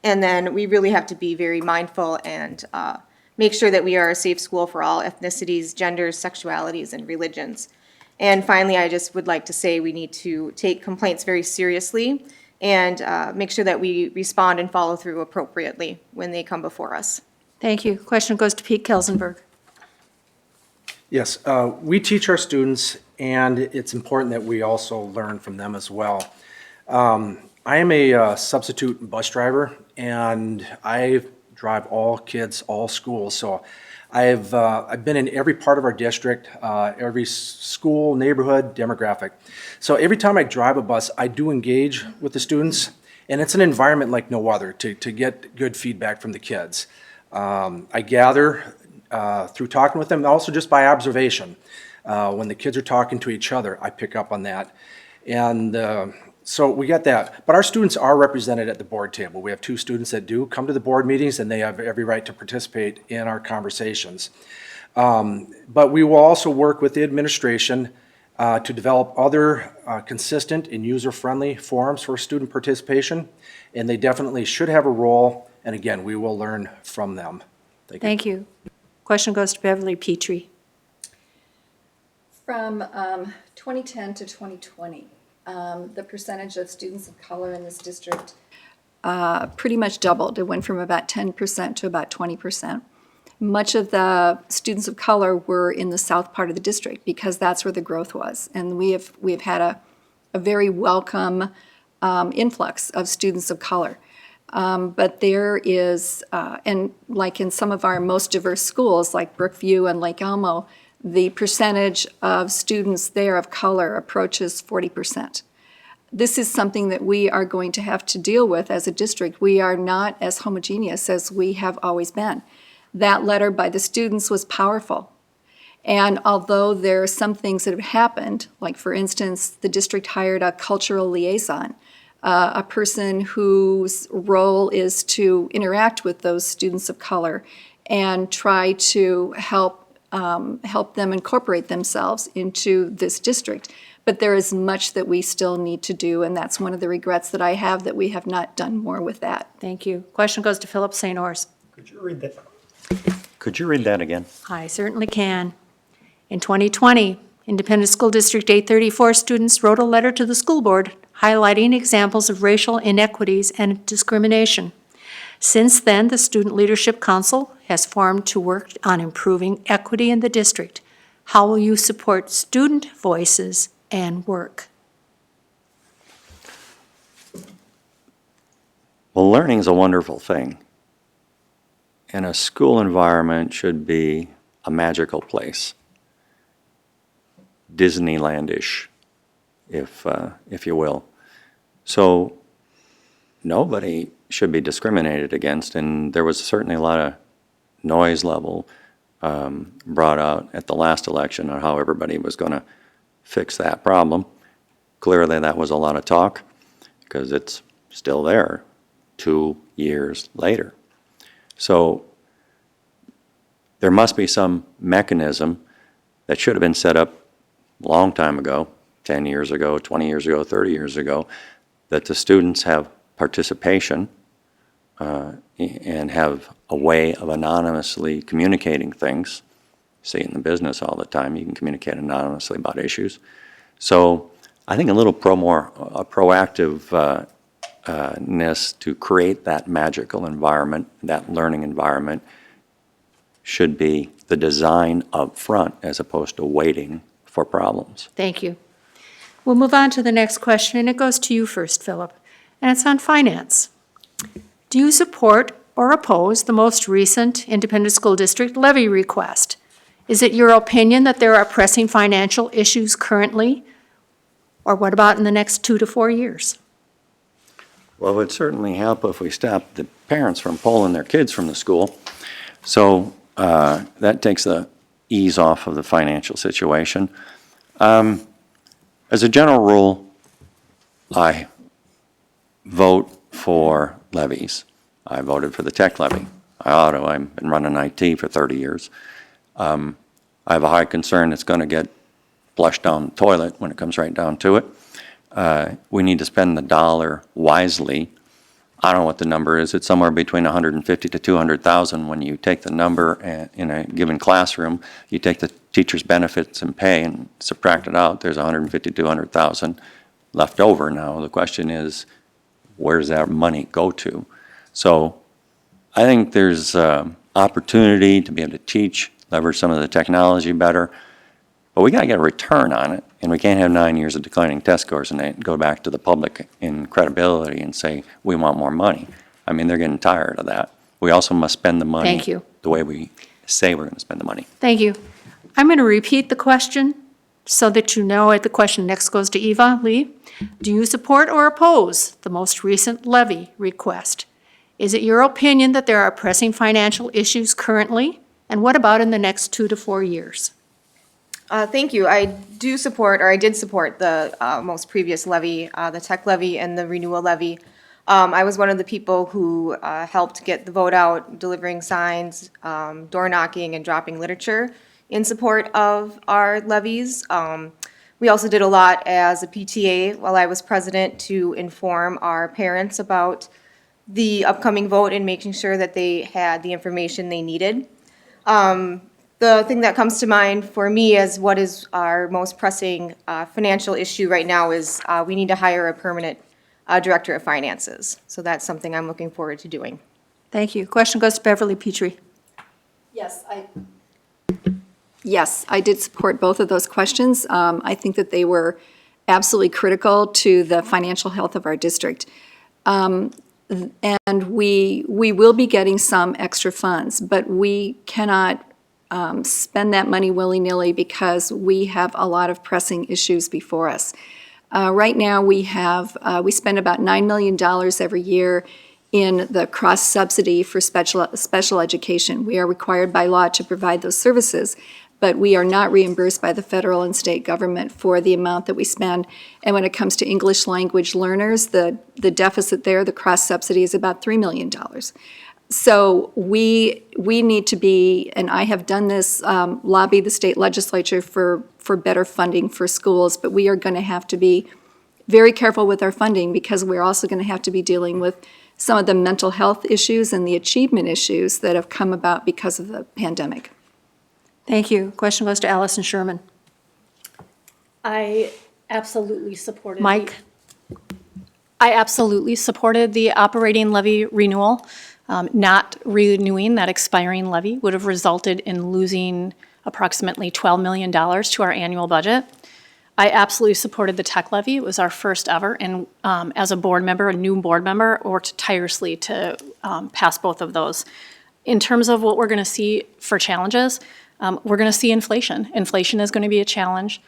And then we really have to be very mindful and make sure that we are a safe school for all ethnicities, genders, sexualities, and religions. And finally, I just would like to say we need to take complaints very seriously and make sure that we respond and follow through appropriately when they come before us. Thank you. Question goes to Pete Kelsenberg. Yes, we teach our students, and it's important that we also learn from them as well. I am a substitute bus driver, and I drive all kids, all schools. So I've been in every part of our district, every school, neighborhood, demographic. So every time I drive a bus, I do engage with the students, and it's an environment like no other to get good feedback from the kids. I gather through talking with them, also just by observation. When the kids are talking to each other, I pick up on that. And so we get that. But our students are represented at the board table. We have 2 students that do come to the board meetings, and they have every right to participate in our conversations. But we will also work with the administration to develop other consistent and user-friendly forums for student participation. And they definitely should have a role. And again, we will learn from them. Thank you. Question goes to Beverly Petrie. From 2010 to 2020, the percentage of students of color in this district pretty much doubled. It went from about 10% to about 20%. Much of the students of color were in the south part of the district because that's where the growth was. And we have had a very welcome influx of students of color. But there is, and like in some of our most diverse schools, like Brookview and Lake Elmo, the percentage of students there of color approaches 40%. This is something that we are going to have to deal with as a district. We are not as homogeneous as we have always been. That letter by the students was powerful. And although there are some things that have happened, like for instance, the district hired a cultural liaison, a person whose role is to interact with those students of color and try to help them incorporate themselves into this district. But there is much that we still need to do, and that's one of the regrets that I have, that we have not done more with that. Thank you. Question goes to Philip St. Ors. Could you read that again? I certainly can. In 2020, Independent School District 834 students wrote a letter to the school board highlighting examples of racial inequities and discrimination. Since then, the Student Leadership Council has formed to work on improving equity in the district. How will you support student voices and work? Well, learning is a wonderful thing. And a school environment should be a magical place. Disneylandish, if you will. So nobody should be discriminated against, and there was certainly a lot of noise level brought out at the last election on how everybody was going to fix that problem. Clearly, that was a lot of talk because it's still there 2 years later. So there must be some mechanism that should have been set up a long time ago, 10 years ago, 20 years ago, 30 years ago, that the students have participation and have a way of anonymously communicating things. See it in the business all the time. You can communicate anonymously about issues. So I think a little proactiveness to create that magical environment, that learning environment, should be the design up front as opposed to waiting for problems. Thank you. We'll move on to the next question, and it goes to you first, Philip, and it's on finance. Do you support or oppose the most recent Independent School District levy request? Is it your opinion that there are pressing financial issues currently, or what about in the next 2 to 4 years? Well, it would certainly help if we stopped the parents from pulling their kids from the school. So that takes the ease off of the financial situation. As a general rule, I vote for levies. I voted for the tech levy. I've been running IT for 30 years. I have a high concern it's going to get flushed down the toilet when it comes right down to it. We need to spend the dollar wisely. I don't know what the number is. It's somewhere between 150 to 200,000 when you take the number in a given classroom, you take the teacher's benefits and pay and subtract it out. There's 150 to 200,000 left over now. The question is, where does that money go to? So I think there's opportunity to be able to teach, leverage some of the technology better, but we got to get a return on it, and we can't have 9 years of declining test scores and then go back to the public in credibility and say, we want more money. I mean, they're getting tired of that. We also must spend the money Thank you. the way we say we're going to spend the money. Thank you. I'm going to repeat the question so that you know it. The question next goes to Eva Lee. Do you support or oppose the most recent levy request? Is it your opinion that there are pressing financial issues currently? And what about in the next 2 to 4 years? Thank you. I did support the most previous levy, the tech levy and the renewal levy. I was one of the people who helped get the vote out, delivering signs, door knocking, and dropping literature in support of our levies. We also did a lot as a PTA while I was president to inform our parents about the upcoming vote and making sure that they had the information they needed. The thing that comes to mind for me as what is our most pressing financial issue right now is we need to hire a permanent director of finances. So that's something I'm looking forward to doing. Thank you. Question goes to Beverly Petrie. Yes, I did support both of those questions. I think that they were absolutely critical to the financial health of our district. And we will be getting some extra funds, but we cannot spend that money willy-nilly because we have a lot of pressing issues before us. Right now, we spend about $9 million every year in the cross-subsidy for special education. We are required by law to provide those services, but we are not reimbursed by the federal and state government for the amount that we spend. And when it comes to English language learners, the deficit there, the cross-subsidy is about $3 million. So we need to be, and I have done this, lobby the state legislature for better funding for schools, but we are going to have to be very careful with our funding because we're also going to have to be dealing with some of the mental health issues and the achievement issues that have come about because of the pandemic. Thank you. Question goes to Allison Sherman. I absolutely supported. Mike? I absolutely supported the operating levy renewal. Not renewing that expiring levy would have resulted in losing approximately $12 million to our annual budget. I absolutely supported the tech levy. It was our first ever, and as a board member, a new board member, worked tirelessly to pass both of those. In terms of what we're going to see for challenges, we're going to see inflation. Inflation is going to be a challenge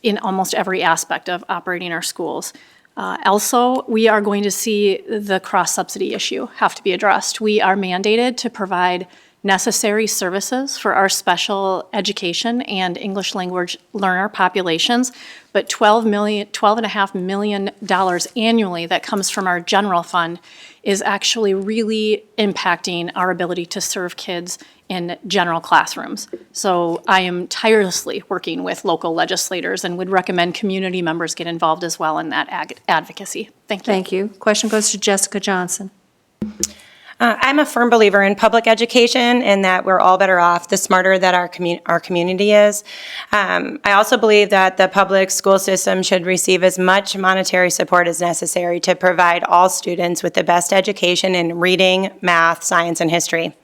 in almost every aspect of operating our schools. Also, we are going to see the cross-subsidy issue have to be addressed. We are mandated to provide necessary services for our special education and English language learner populations, but $12.5 million annually that comes from our general fund is actually really impacting our ability to serve kids in general classrooms. So I am tirelessly working with local legislators and would recommend community members get involved as well in that advocacy. Thank you. Thank you. Question goes to Jessica Johnson. I'm a firm believer in public education and that we're all better off the smarter that our community is. I also believe that the public school system should receive as much monetary support as necessary to provide all students with the best education in reading, math, science, and history.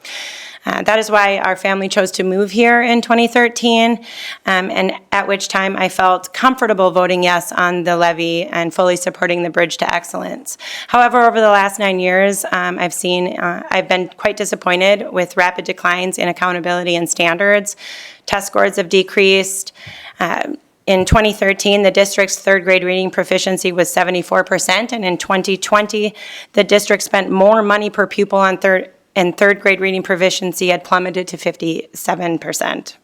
That is why our family chose to move here in 2013, and at which time I felt comfortable voting yes on the levy and fully supporting the Bridge to Excellence. However, over the last 9 years, I've been quite disappointed with rapid declines in accountability and standards. Test scores have decreased. In 2013, the district's third grade reading proficiency was 74%, and in 2020, the district spent more money per pupil on third grade reading proficiency had plummeted to 57%.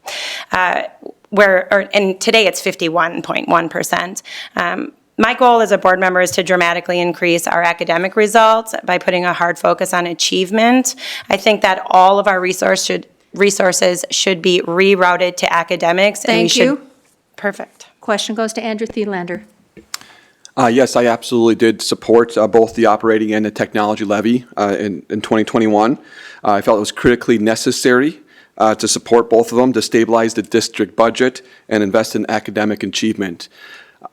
And today it's 51.1%. My goal as a board member is to dramatically increase our academic results by putting a hard focus on achievement. I think that all of our resources should be rerouted to academics. Thank you. Perfect. Question goes to Andrew Thielander. Yes, I absolutely did support both the operating and the technology levy in 2021. I felt it was critically necessary to support both of them to stabilize the district budget and invest in academic achievement.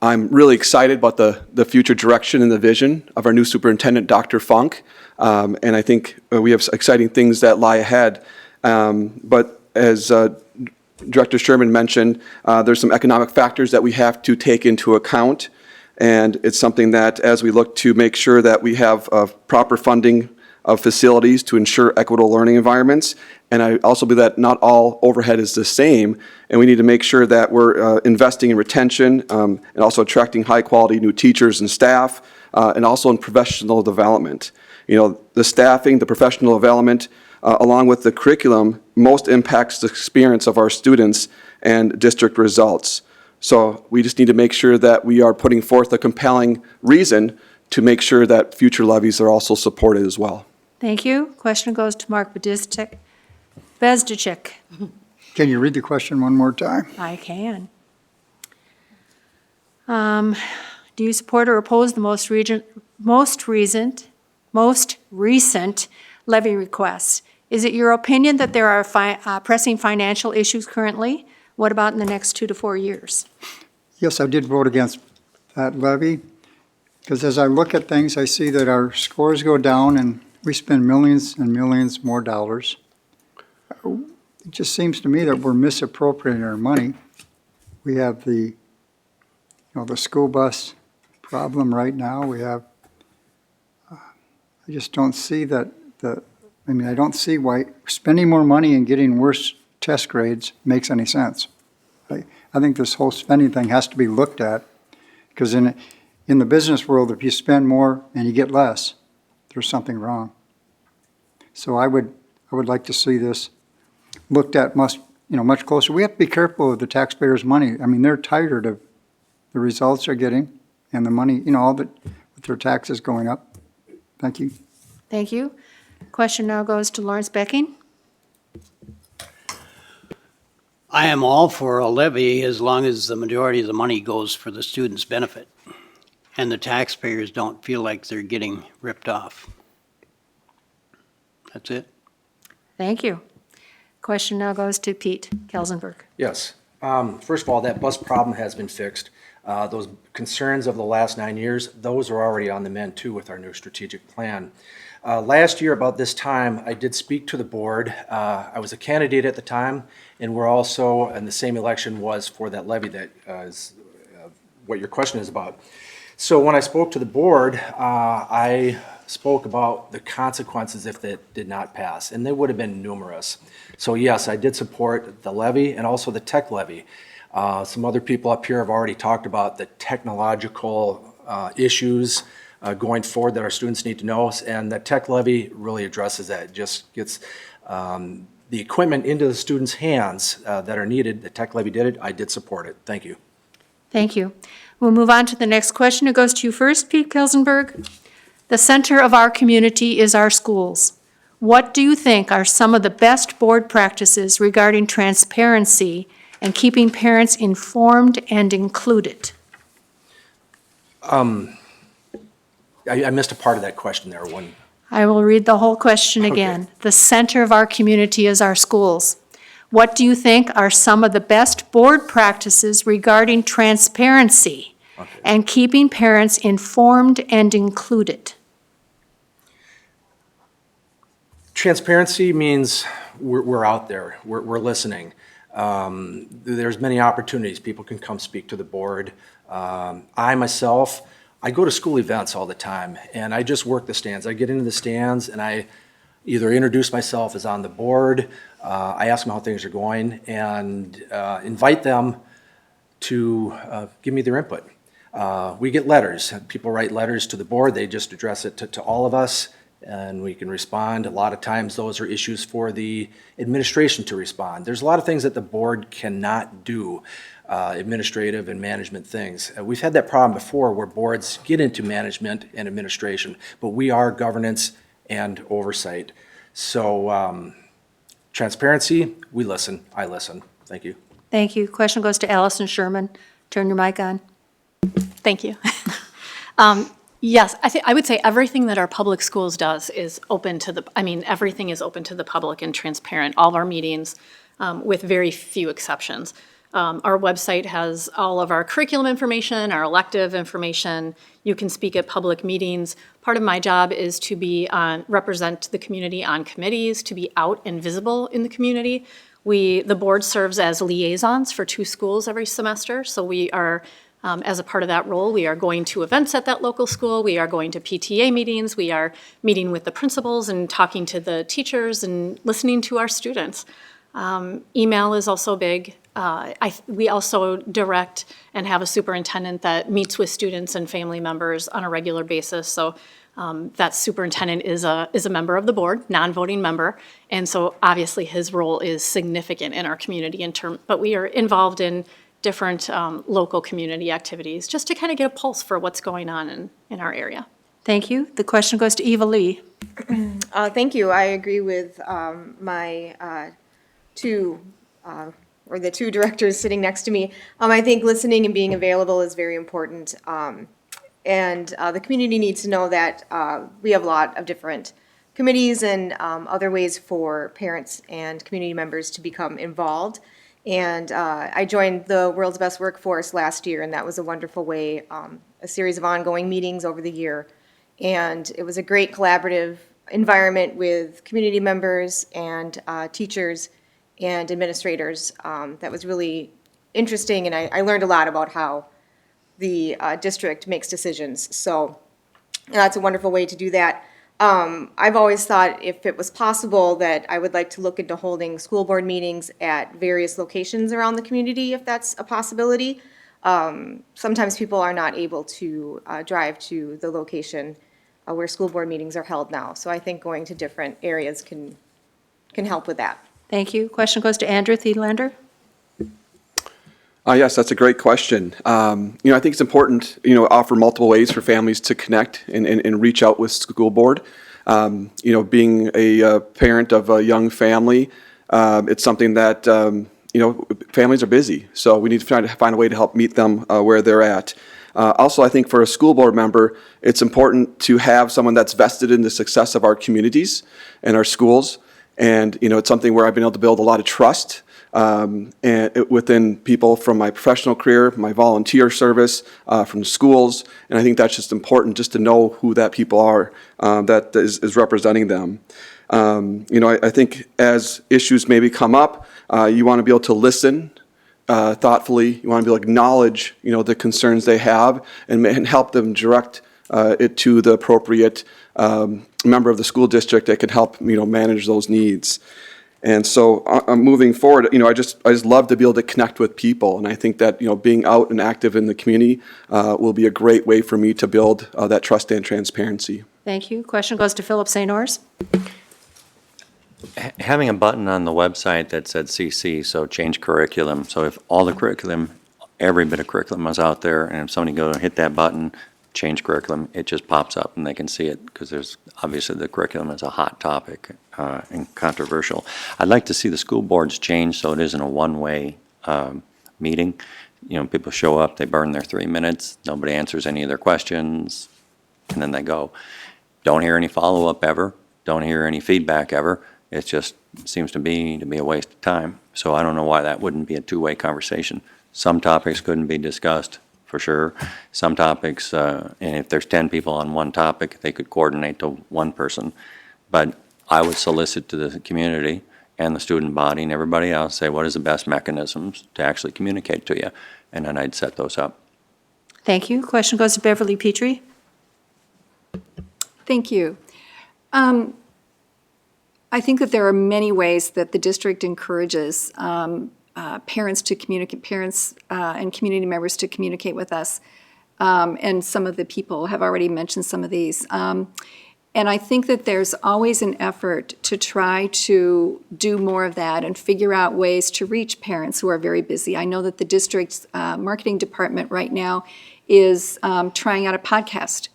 I'm really excited about the future direction and the vision of our new superintendent, Dr. Funk, and I think we have exciting things that lie ahead. But as Director Sherman mentioned, there's some economic factors that we have to take into account. And it's something that, as we look to make sure that we have proper funding of facilities to ensure equitable learning environments, and I also believe that not all overhead is the same, and we need to make sure that we're investing in retention and also attracting high-quality new teachers and staff, and also in professional development. You know, the staffing, the professional development, along with the curriculum, most impacts the experience of our students and district results. So we just need to make sure that we are putting forth a compelling reason to make sure that future levies are also supported as well. Thank you. Question goes to Mark Bezdicek. Can you read the question one more time? I can. Do you support or oppose the most recent levy requests? Is it your opinion that there are pressing financial issues currently? What about in the next 2 to 4 years? Yes, I did vote against that levy, because as I look at things, I see that our scores go down and we spend millions and millions more dollars. It just seems to me that we're misappropriating our money. We have the school bus problem right now. We have, I just don't see that I don't see why spending more money and getting worse test grades makes any sense. I think this whole spending thing has to be looked at, because in the business world, if you spend more and you get less, there's something wrong. So I would like to see this looked at much closer. We have to be careful of the taxpayers' money. I mean, they're tired of the results they're getting and the money, all that with their taxes going up. Thank you. Thank you. Question now goes to Lawrence Becking. I am all for a levy as long as the majority of the money goes for the students' benefit and the taxpayers don't feel like they're getting ripped off. That's it. Thank you. Question now goes to Pete Kelsenberg. Yes. First of all, that bus problem has been fixed. Those concerns of the last 9 years, those are already on the mend too with our new strategic plan. Last year, about this time, I did speak to the board. I was a candidate at the time, and we're also, and the same election was for that levy that is what your question is about. So when I spoke to the board, I spoke about the consequences if that did not pass, and they would have been numerous. So yes, I did support the levy and also the tech levy. Some other people up here have already talked about the technological issues going forward that our students need to know, and the tech levy really addresses that. It just gets the the equipment into the students' hands that are needed. The tech levy did it. I did support it. Thank you. Thank you. We'll move on to the next question. It goes to you first, Pete Kelsenberg. The center of our community is our schools. What do you think are some of the best board practices regarding transparency and keeping parents informed and included? I missed a part of that question there. When I will read the whole question again. The center of our community is our schools. What do you think are some of the best board practices regarding transparency and keeping parents informed and included? Transparency means we're out there, we're listening. There's many opportunities. People can come speak to the board. I go to school events all the time, and I just work the stands. I get into the stands, and I either introduce myself as on the board, I ask them how things are going, and invite them to give me their input. We get letters. People write letters to the board. They just address it to all of us, and we can respond. A lot of times those are issues for the administration to respond. There's a lot of things that the board cannot do, administrative and management things. We've had that problem before where boards get into management and administration, but we are governance and oversight. So transparency, we listen. I listen. Thank you. Thank you. Question goes to Allison Sherman. Turn your mic on. Thank you. Yes, I would say everything that our public schools does is open to everything is open to the public and transparent, all of our meetings, with very few exceptions. Our website has all of our curriculum information, our elective information. You can speak at public meetings. Part of my job is to represent the community on committees, to be out and visible in the community. The board serves as liaisons for 2 schools every semester, so we are, as a part of that role, we are going to events at that local school, we are going to PTA meetings, we are meeting with the principals and talking to the teachers and listening to our students. Email is also big. We also direct and have a superintendent that meets with students and family members on a regular basis. So that superintendent is a member of the board, non-voting member, and so obviously his role is significant in our community but we are involved in different local community activities just to kind of get a pulse for what's going on in our area. Thank you. The question goes to Eva Lee. Thank you. I agree with my the 2 directors sitting next to me. I think listening and being available is very important. And the community needs to know that we have a lot of different committees and other ways for parents and community members to become involved. And I joined the World's Best Workforce last year, and that was a wonderful way, a series of ongoing meetings over the year. And it was a great collaborative environment with community members and teachers and administrators. That was really interesting, and I learned a lot about how the district makes decisions. So that's a wonderful way to do that. I've always thought if it was possible that I would like to look into holding school board meetings at various locations around the community, if that's a possibility. Sometimes people are not able to drive to the location where school board meetings are held now. So I think going to different areas can help with that. Thank you. Question goes to Andrew Thiedlander. Yes, that's a great question. I think it's important, offer multiple ways for families to connect and reach out with school board. Being a parent of a young family, it's something that, families are busy. So we need to find a way to help meet them where they're at. Also, I think for a school board member, it's important to have someone that's vested in the success of our communities and our schools. And, it's something where I've been able to build a lot of trust within people from my professional career, my volunteer service, from the schools. And I think that's just important just to know who that people are that is representing them. I think as issues maybe come up, you want to be able to listen thoughtfully. You want to be able to acknowledge, the concerns they have and help them direct it to the appropriate member of the school district that can help, manage those needs. And so moving forward, I just love to be able to connect with people. And I think that, being out and active in the community will be a great way for me to build that trust and transparency. Thank you. Question goes to Philip St. Ors. Having a button on the website that said CC, so change curriculum, so if all the curriculum, every bit of curriculum is out there, and if somebody go and hit that button, change curriculum, it just pops up and they can see it, because there's, obviously the curriculum is a hot topic and controversial. I'd like to see the school boards change so it isn't a one-way meeting. You know, people show up, they burn their 3 minutes, nobody answers any of their questions, and then they go. Don't hear any follow-up ever, don't hear any feedback ever. It just seems to be a waste of time. So I don't know why that wouldn't be a two-way conversation. Some topics couldn't be discussed, for sure. Some topics, and if there's 10 people on one topic, they could coordinate to one person. But I would solicit to the community and the student body and everybody else, say, what is the best mechanisms to actually communicate to you? And then I'd set those up. Thank you. Question goes to Beverly Petrie. Thank you. I think that there are many ways that the district encourages parents to communicate, parents and community members to communicate with us. And some of the people have already mentioned some of these. And I think that there's always an effort to try to do more of that and figure out ways to reach parents who are very busy. I know that the district's marketing department right now is trying out a podcast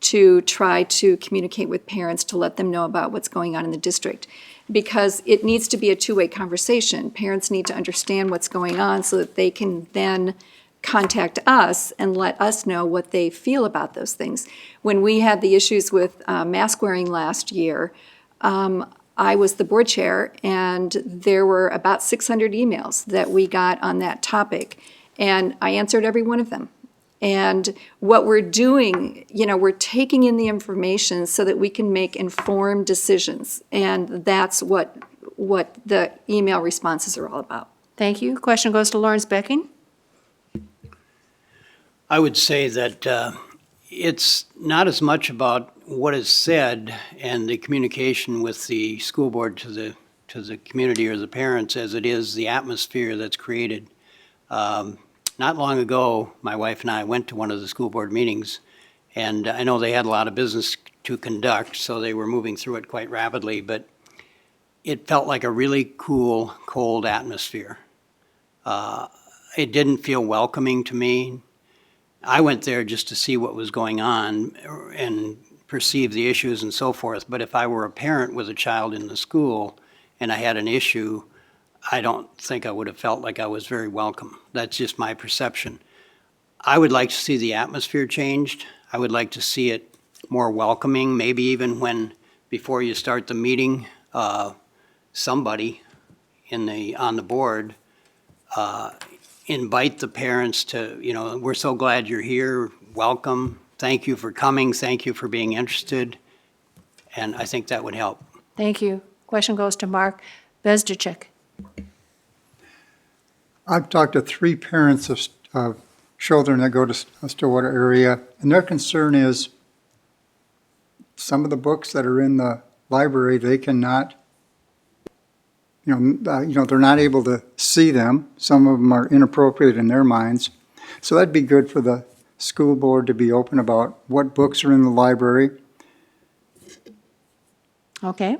to try to communicate with parents to let them know about what's going on in the district. Because it needs to be a two-way conversation. Parents need to understand what's going on so that they can then contact us and let us know what they feel about those things. When we had the issues with mask wearing last year, I was the board chair, and there were about 600 emails that we got on that topic, and I answered every one of them. And what we're doing, you know, we're taking in the information so that we can make informed decisions, and that's what the email responses are all about. Thank you. Question goes to Lawrence Becking. I would say that it's not as much about what is said and the communication with the school board to the community or the parents as it is the atmosphere that's created. Not long ago, my wife and I went to one of the school board meetings, and I know they had a lot of business to conduct, so they were moving through it quite rapidly, but it felt like a really cool, cold atmosphere. It didn't feel welcoming to me. I went there just to see what was going on and perceive the issues and so forth, but if I were a parent with a child in the school and I had an issue, I don't think I would have felt like I was very welcome. That's just my perception. I would like to see the atmosphere changed. I would like to see it more welcoming, maybe even when, before you start the meeting, somebody on the board invite the parents to, you know, we're so glad you're here, welcome, thank you for coming, thank you for being interested, and I think that would help. Thank you. Question goes to Mark Bezdacek. I've talked to 3 parents of children that go to Stillwater area, and their concern is some of the books that are in the library, they cannot, they're not able to see them. Some of them are inappropriate in their minds. So that'd be good for the school board to be open about what books are in the library. Okay.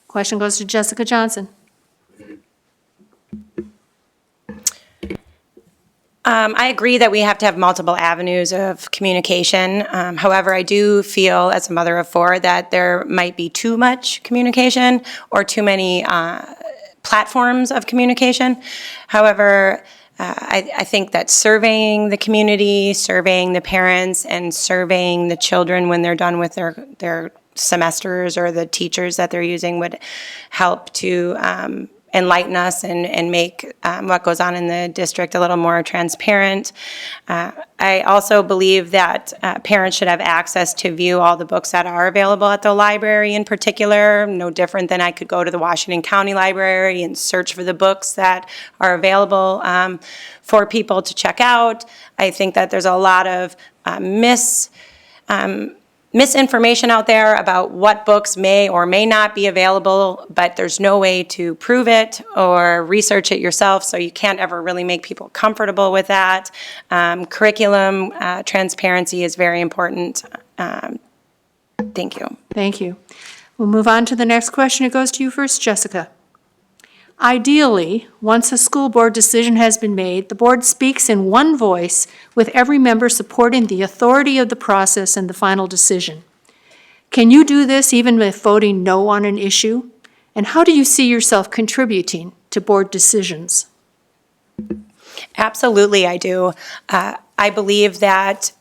Question goes to Jessica Johnson. I agree that we have to have multiple avenues of communication. However, I do feel, as a mother of 4, that there might be too much communication or too many platforms of communication. However, I think that surveying the community, surveying the parents, and surveying the children when they're done with their semesters or the teachers that they're using would help to enlighten us and make what goes on in the district a little more transparent. I also believe that parents should have access to view all the books that are available at the library in particular, no different than I could go to the Washington County Library and search for the books that are available for people to check out. I think that there's a lot of misinformation out there about what books may or may not be available, but there's no way to prove it or research it yourself, so you can't ever really make people comfortable with that. Curriculum transparency is very important. Thank you. Thank you. We'll move on to the next question. It goes to you first, Jessica. Ideally, once a school board decision has been made, the board speaks in one voice with every member supporting the authority of the process and the final decision. Can you do this even if voting no on an issue? And how do you see yourself contributing to board decisions? Absolutely, I do. I believe that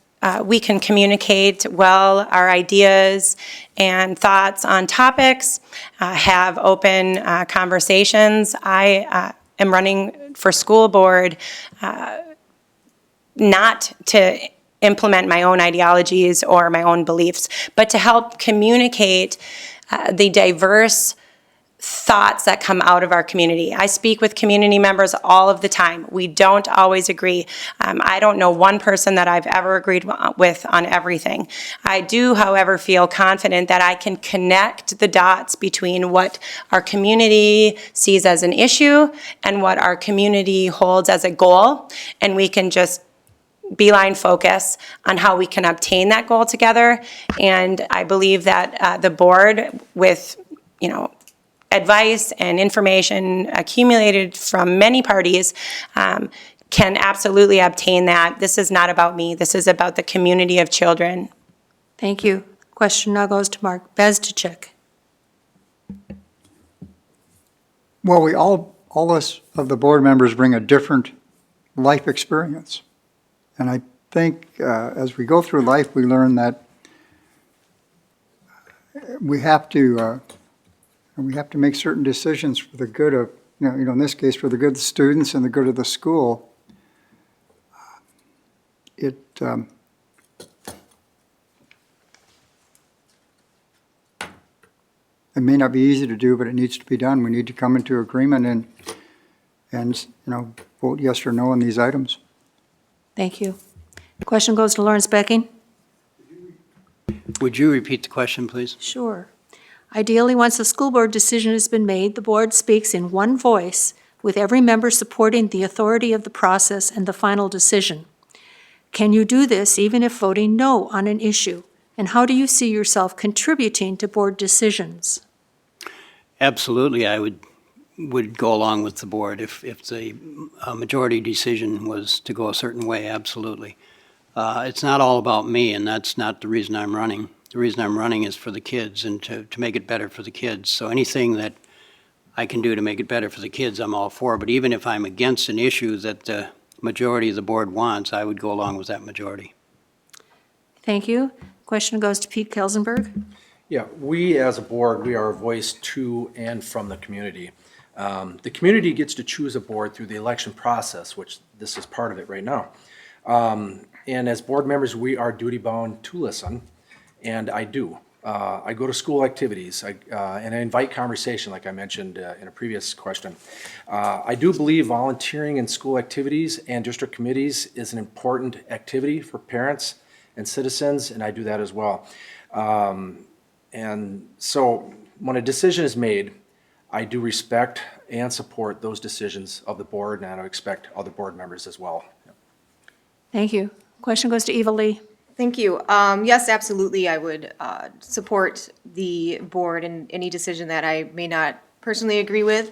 we can communicate well our ideas and thoughts on topics, have open conversations. I am running for school board not to implement my own ideologies or my own beliefs, but to help communicate the diverse thoughts that come out of our community. I speak with community members all of the time. We don't always agree. I don't know one person that I've ever agreed with on everything. I do, however, feel confident that I can connect the dots between what our community sees as an issue and what our community holds as a goal, and we can just beeline focus on how we can obtain that goal together. And I believe that the board, with advice and information accumulated from many parties, can absolutely obtain that. This is not about me. This is about the community of children. Thank you. Question now goes to Mark Bezdicek. Well, we all us of the board members bring a different life experience. And I think as we go through life, we learn that we have to make certain decisions for the good of, in this case, for the good of the students and the good of the school. It may not be easy to do, but it needs to be done. We need to come into agreement and vote yes or no on these items. Thank you. The question goes to Lawrence Becking. Would you repeat the question, please? Sure. Ideally, once a school board decision has been made, the board speaks in one voice with every member supporting the authority of the process and the final decision. Can you do this even if voting no on an issue? And how do you see yourself contributing to board decisions? Absolutely, I would go along with the board if the majority decision was to go a certain way, absolutely. It's not all about me, and that's not the reason I'm running. The reason I'm running is for the kids and to make it better for the kids. So anything that I can do to make it better for the kids, I'm all for. But even if I'm against an issue that the majority of the board wants, I would go along with that majority. Thank you. Question goes to Pete Kelsenberg. Yeah, we as a board, we are a voice to and from the community. The community gets to choose a board through the election process, which this is part of it right now. And as board members, we are duty bound to listen, and I do. I go to school activities, and I invite conversation, like I mentioned in a previous question. I do believe volunteering in school activities and district committees is an important activity for parents and citizens, and I do that as well. And so when a decision is made, I do respect and support those decisions of the board, and I expect other board members as well. Thank you. Question goes to Eva Lee. Thank you. Yes, absolutely, I would support the board in any decision that I may not personally agree with.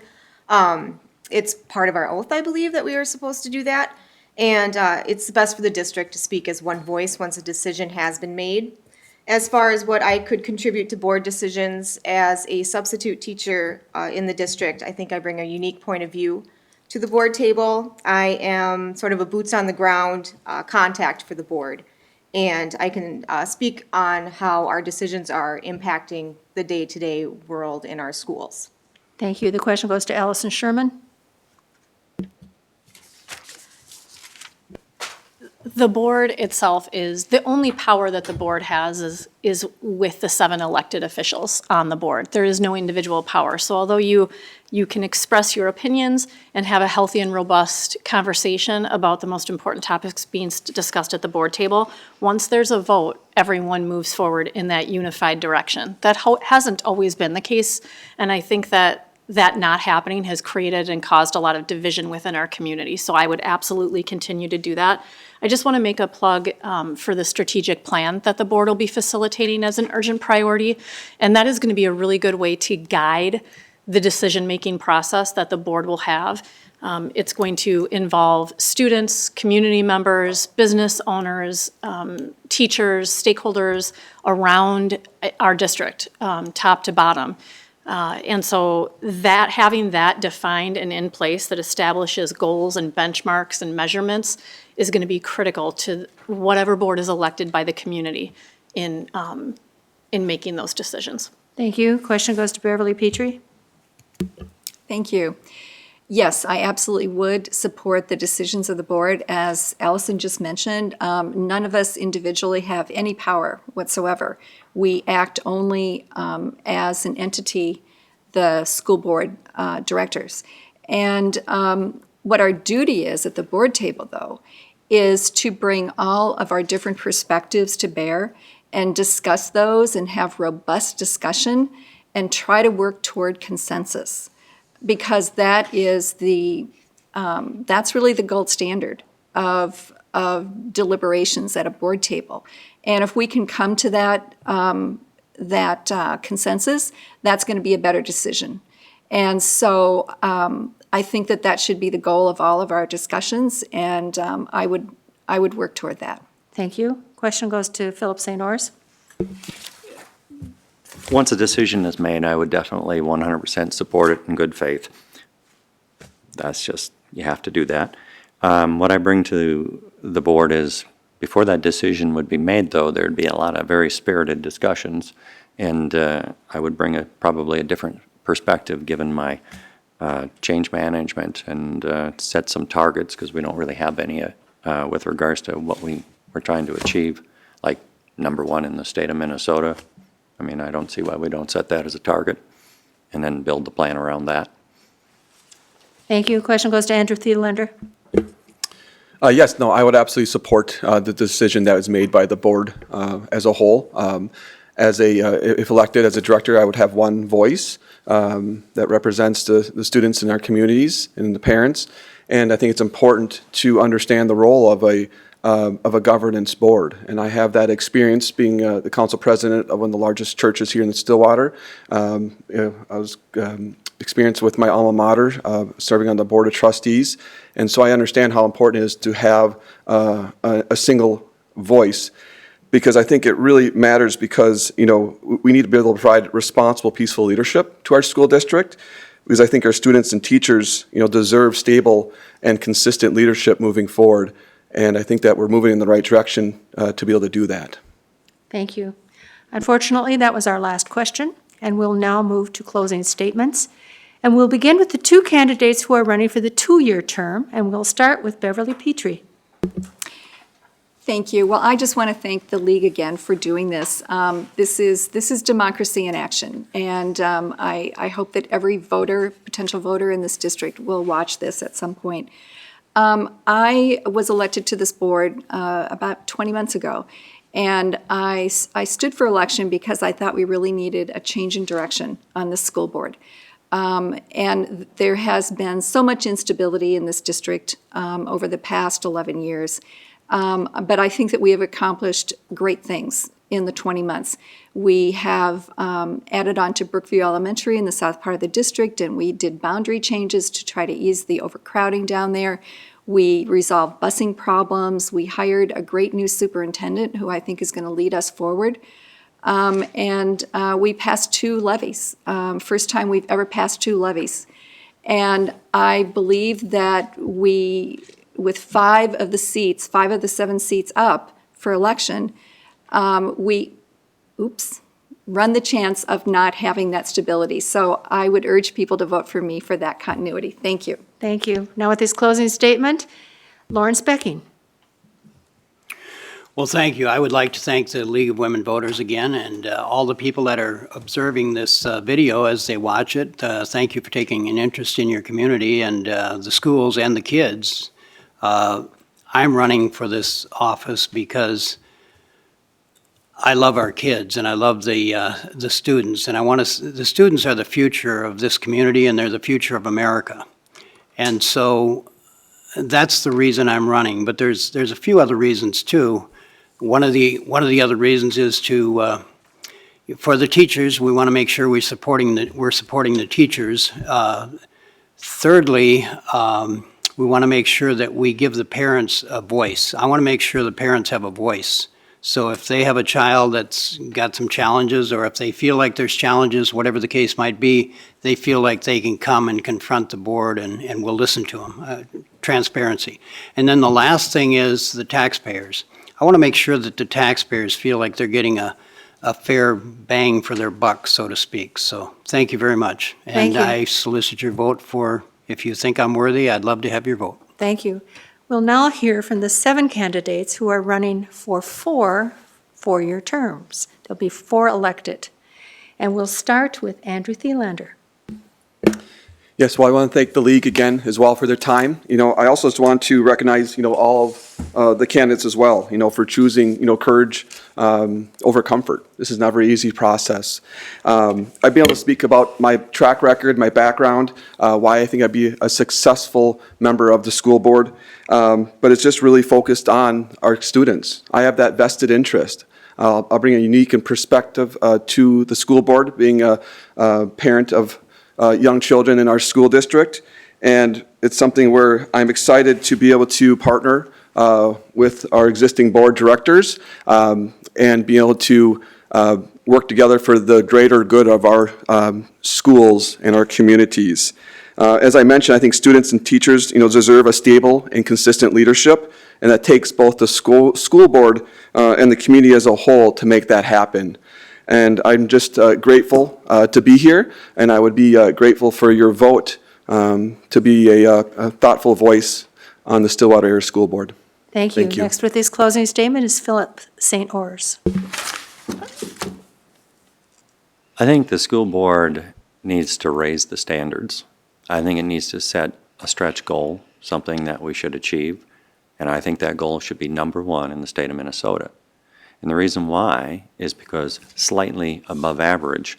It's part of our oath, I believe, that we are supposed to do that. And it's best for the district to speak as one voice once a decision has been made. As far as what I could contribute to board decisions as a substitute teacher in the district, I think I bring a unique point of view to the board table. I am sort of a boots on the ground contact for the board. And I can speak on how our decisions are impacting the day-to-day world in our schools. Thank you. The question goes to Allison Sherman. The board itself is, the only power that the board has is with the 7 elected officials on the board. There is no individual power. So although you can express your opinions and have a healthy and robust conversation about the most important topics being discussed at the board table, once there's a vote, everyone moves forward in that unified direction. That hasn't always been the case, and I think that that not happening has created and caused a lot of division within our community. So I would absolutely continue to do that. I just want to make a plug for the strategic plan that the board will be facilitating as an urgent priority. And that is going to be a really good way to guide the decision-making process that the board will have. It's going to involve students, community members, business owners, teachers, stakeholders around our district, top to bottom. And so that having that defined and in place that establishes goals and benchmarks and measurements is going to be critical to whatever board is elected by the community in making those decisions. Thank you. Question goes to Beverly Petrie. Thank you. Yes, I absolutely would support the decisions of the board. As Allison just mentioned, none of us individually have any power whatsoever. We act only as an entity, the school board directors. And what our duty is at the board table, though, is to bring all of our different perspectives to bear and discuss those and have robust discussion and try to work toward consensus. Because that is that's really the gold standard of deliberations at a board table. And if we can come to that consensus, that's going to be a better decision. And so I think that should be the goal of all of our discussions, and I would work toward that. Thank you. Question goes to Philip St. Ors. Once a decision is made, I would definitely 100% support it in good faith. That's just, you have to do that. What I bring to the board is, before that decision would be made, though, there'd be a lot of very spirited discussions, and I would bring probably a different perspective given my change management and set some targets, because we don't really have any with regards to what we're trying to achieve, like #1 in the state of Minnesota. I mean, I don't see why we don't set that as a target and then build the plan around that. Thank you. Question goes to Andrew Thielender. Yes, no, I would absolutely support the decision that was made by the board as a whole. If elected as a director, I would have one voice that represents the students in our communities and the parents. And I think it's important to understand the role of a governance board. And I have that experience being the council president of one of the largest churches here in the Stillwater. I was experienced with my alma mater, serving on the board of trustees. And so I understand how important it is to have a single voice, because I think it really matters, because, we need to be able to provide responsible, peaceful leadership to our school district, because I think our students and teachers, deserve stable and consistent leadership moving forward. And I think that we're moving in the right direction to be able to do that. Thank you. Unfortunately, that was our last question, and we'll now move to closing statements. And we'll begin with the two candidates who are running for the 2-year term, and we'll start with Beverly Petrie. Thank you. Well, I just want to thank the League again for doing this. This is democracy in action, and I hope that every potential voter in this district will watch this at some point. I was elected to this board about 20 months ago, and I stood for election because I thought we really needed a change in direction on the school board. And there has been so much instability in this district over the past 11 years. But I think that we have accomplished great things in the 20 months. We have added on to Brookview Elementary in the south part of the district, and we did boundary changes to try to ease the overcrowding down there. We resolved busing problems. We hired a great new superintendent who I think is going to lead us forward. And we passed 2 levies, first time we've ever passed 2 levies. And I believe that with 5 of the 7 seats up for election, we run the chance of not having that stability. So I would urge people to vote for me for that continuity. Thank you. Thank you. Now with this closing statement, Lawrence Becking. Well, thank you. I would like to thank the League of Women Voters again, and all the people that are observing this video as they watch it. Thank you for taking an interest in your community and the schools and the kids. I'm running for this office because I love our kids and I love the students, and the students are the future of this community and they're the future of America. And so that's the reason I'm running, but there's a few other reasons too. One of the other reasons is for the teachers, we want to make sure we're supporting the teachers. Thirdly, we want to make sure that we give the parents a voice. I want to make sure the parents have a voice. So if they have a child that's got some challenges, or if they feel like there's challenges, whatever the case might be, they feel like they can come and confront the board and we'll listen to them. Transparency. And then the last thing is the taxpayers. I want to make sure that the taxpayers feel like they're getting a fair bang for their buck, so to speak. So thank you very much. Thank And you. I solicit your vote for, if you think I'm worthy, I'd love to have your vote. Thank you. We'll now hear from the 7 candidates who are running for 4 four-year terms. There'll be 4 elected. And we'll start with Andrew Thielander. Yes, well, I want to thank the league again as well for their time. I also just want to recognize, all of the candidates as well, for choosing, courage over comfort. This is never an easy process. I've been able to speak about my track record, my background, why I think I'd be a successful member of the school board, but it's just really focused on our students. I have that vested interest. I'll bring a unique perspective to the school board, being a parent of young children in our school district, and it's something where I'm excited to be able to partner with our existing board directors and be able to work together for the greater good of our schools and our communities. As I mentioned, I think students and teachers, deserve a stable and consistent leadership, and that takes both the school board and the community as a whole to make that happen. And I'm just grateful to be here, and I would be grateful for your vote to be a thoughtful voice on the Stillwater Area School Board. Thank you. Thank you. Next with his closing statement is Philip St. Ors. I think the school board needs to raise the standards. I think it needs to set a stretch goal, something that we should achieve, and I think that goal should be #1 in the state of Minnesota. And the reason why is because slightly above average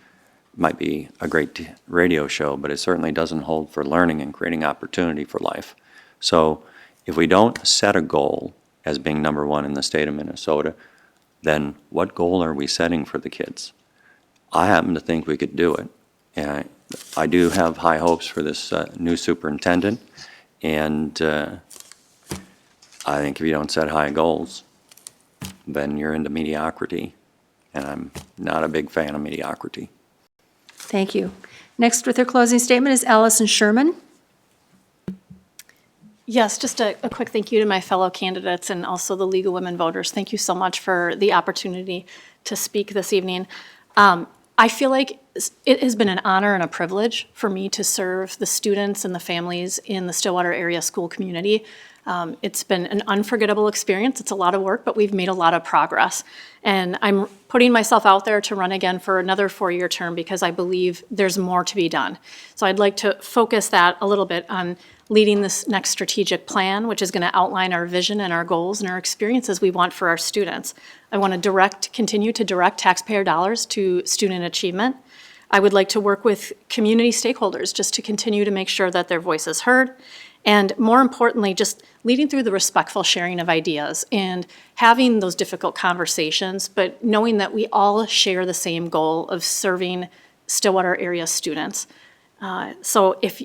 might be a great radio show, but it certainly doesn't hold for learning and creating opportunity for life. So if we don't set a goal as being #1 in the state of Minnesota, then what goal are we setting for the kids? I happen to think we could do it. And I do have high hopes for this new superintendent, and I think if you don't set high goals, then you're into mediocrity, and I'm not a big fan of mediocrity. Thank you. Next with her closing statement is Allison Sherman. Yes, just a quick thank you to my fellow candidates and also the League of Women Voters. Thank you so much for the opportunity to speak this evening. I feel like it has been an honor and a privilege for me to serve the students and the families in the Stillwater area school community. It's been an unforgettable experience. It's a lot of work, but we've made a lot of progress. And I'm putting myself out there to run again for another 4-year term because I believe there's more to be done. So I'd like to focus that a little bit on leading this next strategic plan, which is going to outline our vision and our goals and our experiences we want for our students. I want to continue to direct taxpayer dollars to student achievement. I would like to work with community stakeholders just to continue to make sure that their voice is heard. And more importantly, just leading through the respectful sharing of ideas and having those difficult conversations, but knowing that we all share the same goal of serving Stillwater area students. So if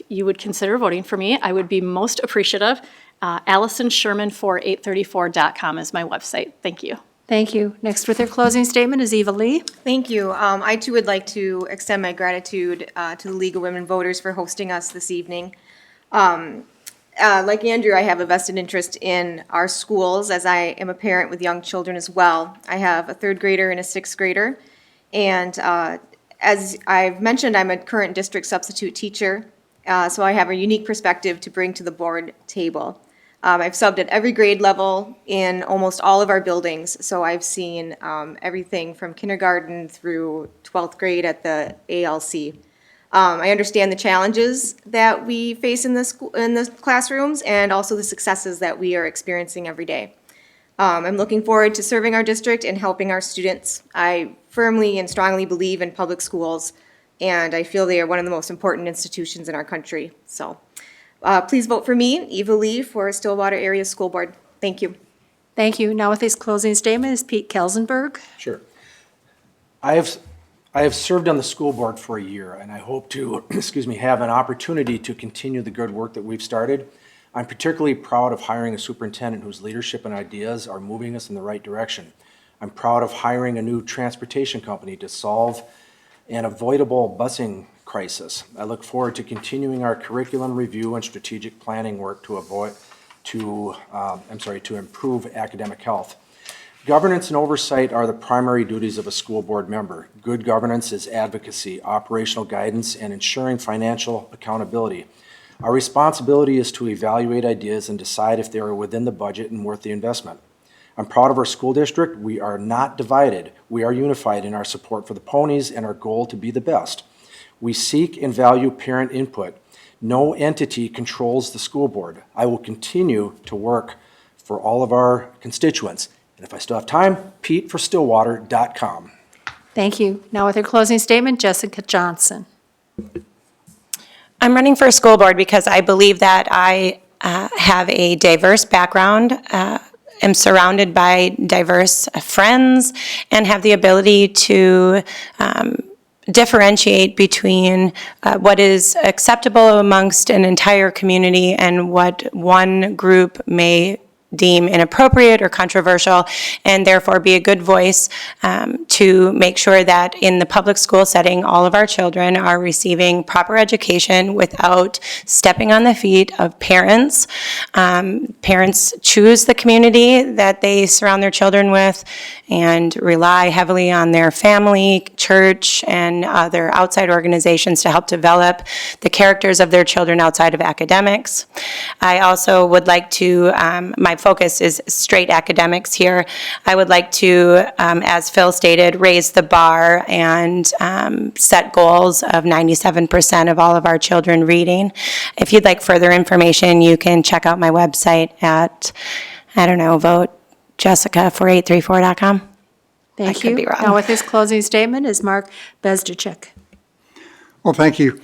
you would consider voting for me, I would be most appreciative. AllisonSherman4834.com is my website. Thank you. Thank you. Next with her closing statement is Eva Lee. Thank you. I too would like to extend my gratitude to the League of Women Voters for hosting us this evening. Like Andrew, I have a vested interest in our schools as I am a parent with young children as well. I have a 3rd grader and a 6th grader. And as I've mentioned, I'm a current district substitute teacher, so I have a unique perspective to bring to the board table. I've subbed at every grade level in almost all of our buildings, so I've seen everything from kindergarten through 12th grade at the ALC. I understand the challenges that we face in the classrooms and also the successes that we are experiencing every day. I'm looking forward to serving our district and helping our students. I firmly and strongly believe in public schools, and I feel they are one of the most important institutions in our country. So please vote for me, Eva Lee, for Stillwater Area School Board. Thank you. Thank you. Now with his closing statement is Pete Kelsenberg. Sure. I have served on the school board for a year, and I hope to, have an opportunity to continue the good work that we've started. I'm particularly proud of hiring a superintendent whose leadership and ideas are moving us in the right direction. I'm proud of hiring a new transportation company to solve an avoidable busing crisis. I look forward to continuing our curriculum review and strategic planning work to improve academic health. Governance and oversight are the primary duties of a school board member. Good governance is advocacy, operational guidance, and ensuring financial accountability. Our responsibility is to evaluate ideas and decide if they are within the budget and worth the investment. I'm proud of our school district. We are not divided. We are unified in our support for the ponies and our goal to be the best. We seek and value parent input. No entity controls the school board. I will continue to work for all of our constituents. And if I still have time, PeteForStillwater.com. Thank you. Now with her closing statement, Jessica Johnson. I'm running for school board because I believe that I have a diverse background, am surrounded by diverse friends, and have the ability to differentiate between what is acceptable amongst an entire community and what one group may deem inappropriate or controversial, and therefore be a good voice to make sure that in the public school setting, all of our children are receiving proper education without stepping on the feet of parents. Parents choose the community that they surround their children with and rely heavily on their family, church, and other outside organizations to help develop the characters of their children outside of academics. I also would like to, my focus is straight academics here. I would like to, as Phil stated, raise the bar and set goals of 97% of all of our children reading. If you'd like further information, you can check out my website at, vote Jessica4834.com. Thank I could you. be wrong. Now with his closing statement is Mark Bezdachek. Well, thank you.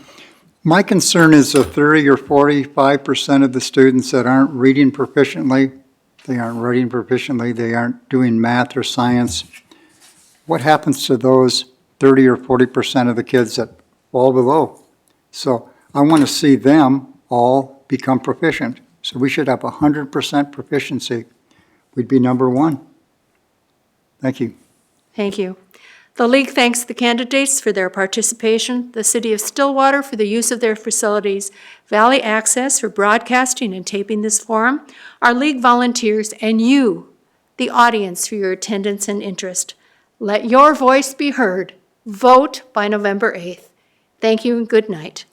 My concern is the 30 or 45% of the students that aren't reading proficiently. They aren't writing proficiently. They aren't doing math or science. What happens to those 30 or 40% of the kids that fall below? So I want to see them all become proficient. So we should have 100% proficiency. We'd be number one. Thank you. Thank you. The League thanks the candidates for their participation, the City of Stillwater for the use of their facilities, Valley Access for broadcasting and taping this forum, our League volunteers, and you, the audience, for your attendance and interest. Let your voice be heard. Vote by November 8th. Thank you and good night.